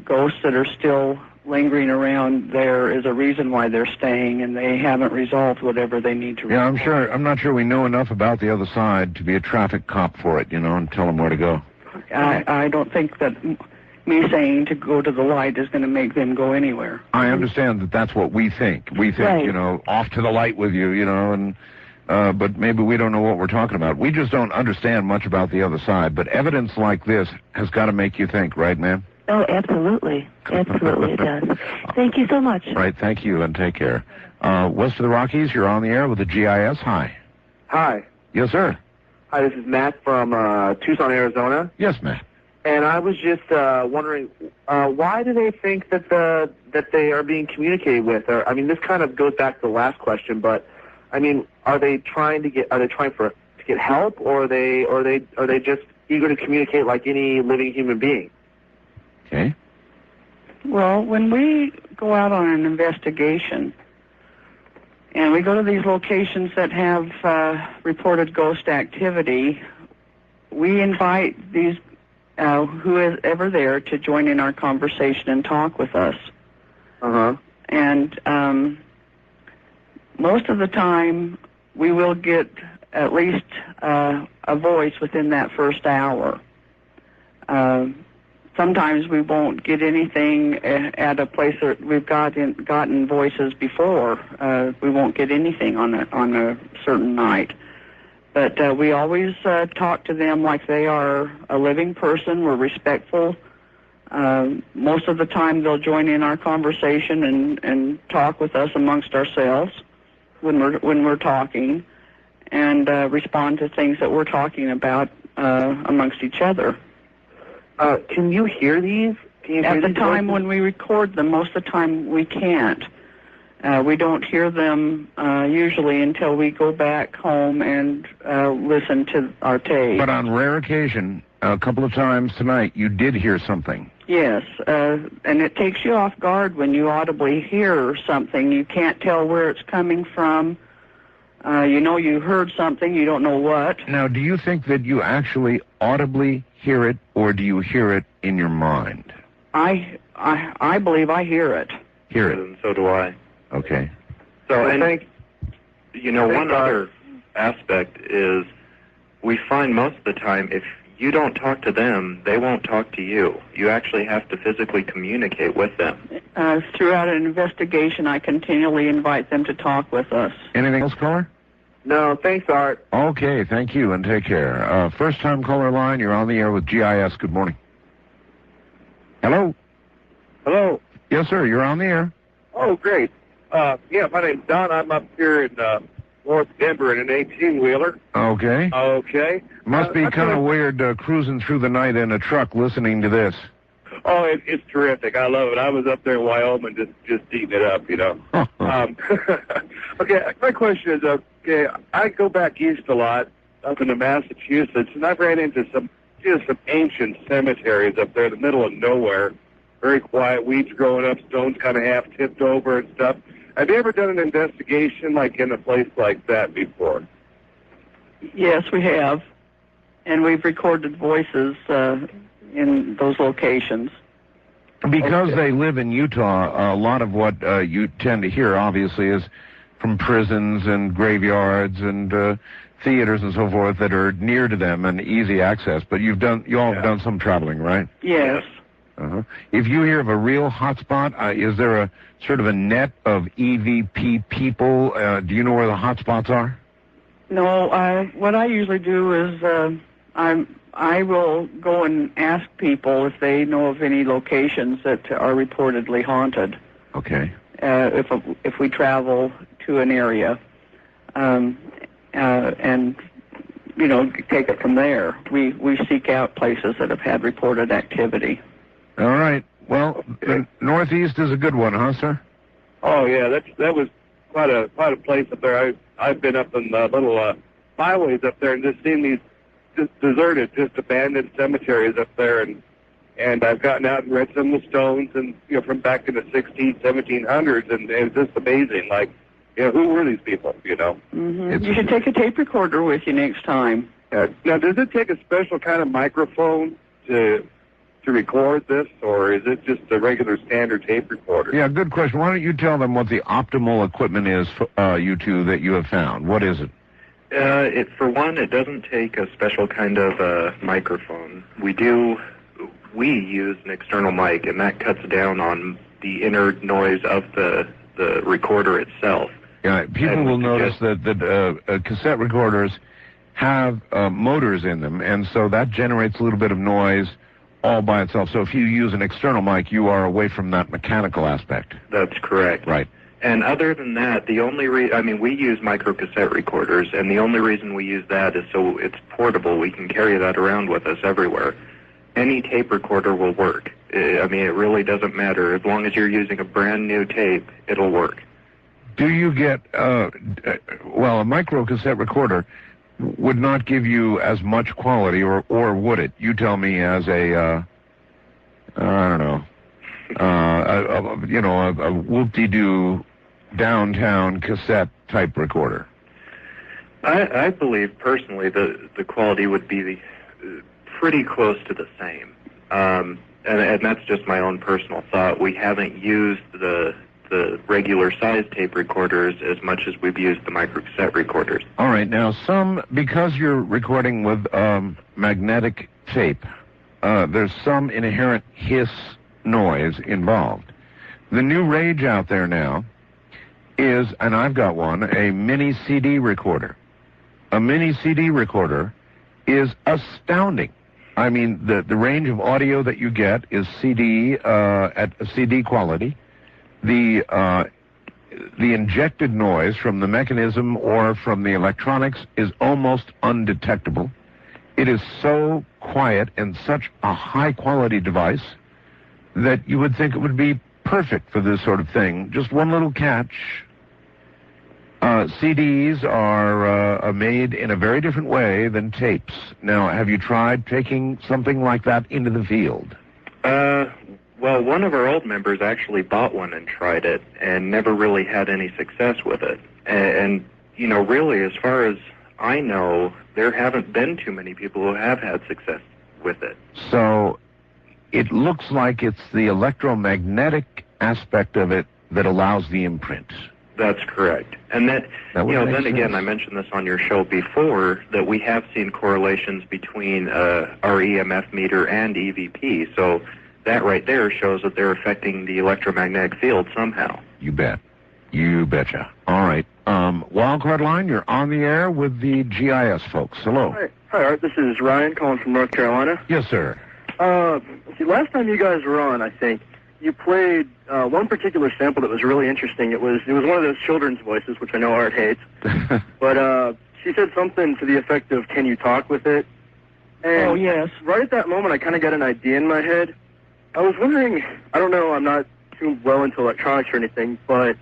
ghosts that are still lingering around there is a reason why they're staying, and they haven't resolved whatever they need to resolve. Yeah, I'm not sure we know enough about the other side to be a traffic cop for it, and tell them where to go. I don't think that me saying to go to the light is going to make them go anywhere. I understand that that's what we think. We think, right. Off to the light with you, and but maybe we don't know what we're talking about. We just don't understand much about the other side, but evidence like this has got to make you think, right, ma'am? Oh, absolutely. Absolutely it does. Thank you so much. Right, thank you, and take care. West of the Rockies, you're on the air with the GIS. Hi. Hi. Yes, sir. Hi, this is Matt from Tucson, Arizona. Yes, Matt. And I was just wondering, why do they think that they are being communicated with? Or, I mean, this kind of goes back to the last question, but I mean, are they trying to get help, or are they just eager to communicate like any living human being? Okay. Well, when we go out on an investigation and we go to these locations that have reported ghost activity, we invite these who is ever there to join in our conversation and talk with us. Uh-huh. And most of the time, we will get at least a voice within that first hour. Sometimes we won't get anything at a place that we've gotten voices before. We won't get anything on a certain night. But we always talk to them like they are a living person. We're respectful. Most of the time they'll join in our conversation and talk with us amongst ourselves when we're talking, and respond to things that we're talking about amongst each other. Can you hear these? At the time when we record them, most of the time we can't. We don't hear them usually until we go back home and listen to our tape. But on rare occasion, a couple of times tonight, you did hear something. Yes, and it takes you off guard when you audibly hear something. You can't tell where it's coming from. You know you heard something, you don't know what. Now, do you think that you actually audibly hear it, or do you hear it in your mind? I believe I hear it. Hear it. And so do I. Okay. So I think, one other aspect is we find most of the time if you don't talk to them, they won't talk to you. You actually have to physically communicate with them. Throughout an investigation, I continually invite them to talk with us. Anything else, caller? No, thanks, Art. Okay, thank you, and take care. First-time caller line, you're on the air with GIS. Good morning. Hello? Hello. Yes, sir, you're on the air. Oh, great. Yeah, my name's Don. I'm up here in North Denver in an 18-wheeler. Okay. Okay. Must be kind of weird cruising through the night in a truck listening to this. Oh, it's terrific. I love it. I was up there in Wyoming just eating it up, Okay, my question is, okay, I go back east a lot, up into Massachusetts, and I've ran into some ancient cemeteries up there in the middle of nowhere. Very quiet, weeds growing up, stones kind of half tipped over and stuff. Have you ever done an investigation like in a place like that before? Yes, we have. And we've recorded voices in those locations. Because they live in Utah, a lot of what you tend to hear, obviously, is from prisons and graveyards and theaters and so forth that are near to them and easy access. But you all have done some traveling, right? Yes. Uh-huh. If you hear of a real hotspot, is there a sort of a net of EVP people? Do you know where the hotspots are? No, what I usually do is I will go and ask people if they know of any locations that are reportedly haunted. Okay. If we travel to an area, and take it from there. We seek out places that have had reported activity. All right. Well, the Northeast is a good one, huh, sir? Oh yeah, that was quite a place up there. I've been up in little byways up there and just seen these just deserted, just abandoned cemeteries up there, and I've gotten out and read some of the stones and from back in the 1700s, and it's just amazing. Like, who were these people? Mm-hmm. You should take a tape recorder with you next time. Now, does it take a special kind of microphone to record this, or is it just a regular standard tape recorder? Yeah, good question. Why don't you tell them what the optimal equipment is, you two, that you have found? What is it? For one, it doesn't take a special kind of microphone. We use an external mic, and that cuts down on the inner noise of the recorder itself. People will notice that cassette recorders have motors in them, and so that generates a little bit of noise all by itself. So if you use an external mic, you are away from that mechanical aspect. That's correct. Right. And other than that, the only we use microcassette recorders, and the only reason we use that is so it's portable. We can carry that around with us everywhere. Any tape recorder will work. It really doesn't matter. As long as you're using a brand new tape, it'll work. Do you get, a microcassette recorder would not give you as much quality, or would it? You tell me as a whoop-de-doo downtown cassette type recorder. I believe personally the quality would be pretty close to the same, and that's just my own personal thought. We haven't used the regular size tape recorders as much as we've used the microcassette recorders. All right, now because you're recording with magnetic tape, there's some inherent hiss noise involved. The new rage out there now is, and I've got one, a mini CD recorder. A mini CD recorder is astounding. I mean, the range of audio that you get is CD at CD quality. The injected noise from the mechanism or from the electronics is almost undetectable. It is so quiet and such a high-quality device that you would think it would be perfect for this sort of thing. Just one little catch. CDs are made in a very different way than tapes. Now, have you tried taking something like that into the field? Well, one of our old members actually bought one and tried it and never really had any success with it. And really, as far as I know, there haven't been too many people who have had success with it. So it looks like it's the electromagnetic aspect of it that allows the imprint. That's correct. And then again, I mentioned this on your show before, that we have seen correlations between our EMF meter and EVP. So that right there shows that they're affecting the electromagnetic field somehow. You bet. You betcha. All right. Wildcard line, you're on the air with the GIS folks. Hello. Hi, Art. This is Ryan calling from North Carolina. Yes, sir. Last time you guys were on, I think, you played one particular sample that was really interesting. It was one of those children's voices, which I know Art hates. But she said something to the effect of, "Can you talk with it?" And oh, yes. Right at that moment, I kind of got an idea in my head. I was wondering, I don't know, I'm not too well into electronics or anything, but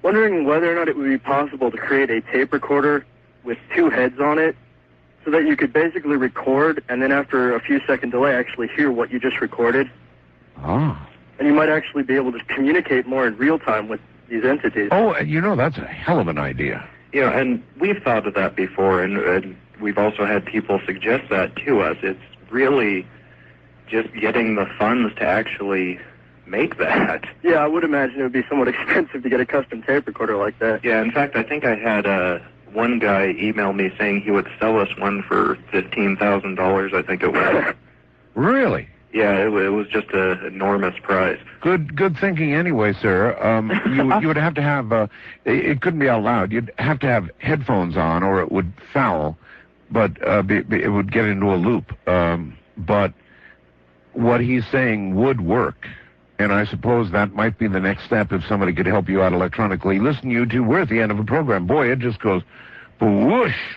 wondering whether or not it would be possible to create a tape recorder with two heads on it so that you could basically record and then after a few second delay actually hear what you just recorded. Ah. And you might actually be able to communicate more in real time with these entities. Oh, that's a hell of an idea. Yeah, and we've thought of that before, and we've also had people suggest that to us. It's really just getting the funds to actually make that. Yeah, I would imagine it would be somewhat expensive to get a custom tape recorder like that. Yeah, in fact, I think I had one guy email me saying he would sell us one for $15,000, I think it was. Really? Yeah, it was just an enormous price. Good thinking anyway, sir. You would have to have, it couldn't be out loud. You'd have to have headphones on or it would foul, but it would get into a loop. But what he's saying would work. And I suppose that might be the next step if somebody could help you out electronically. Listen, you two, we're at the end of a program. Boy, it just goes whoosh.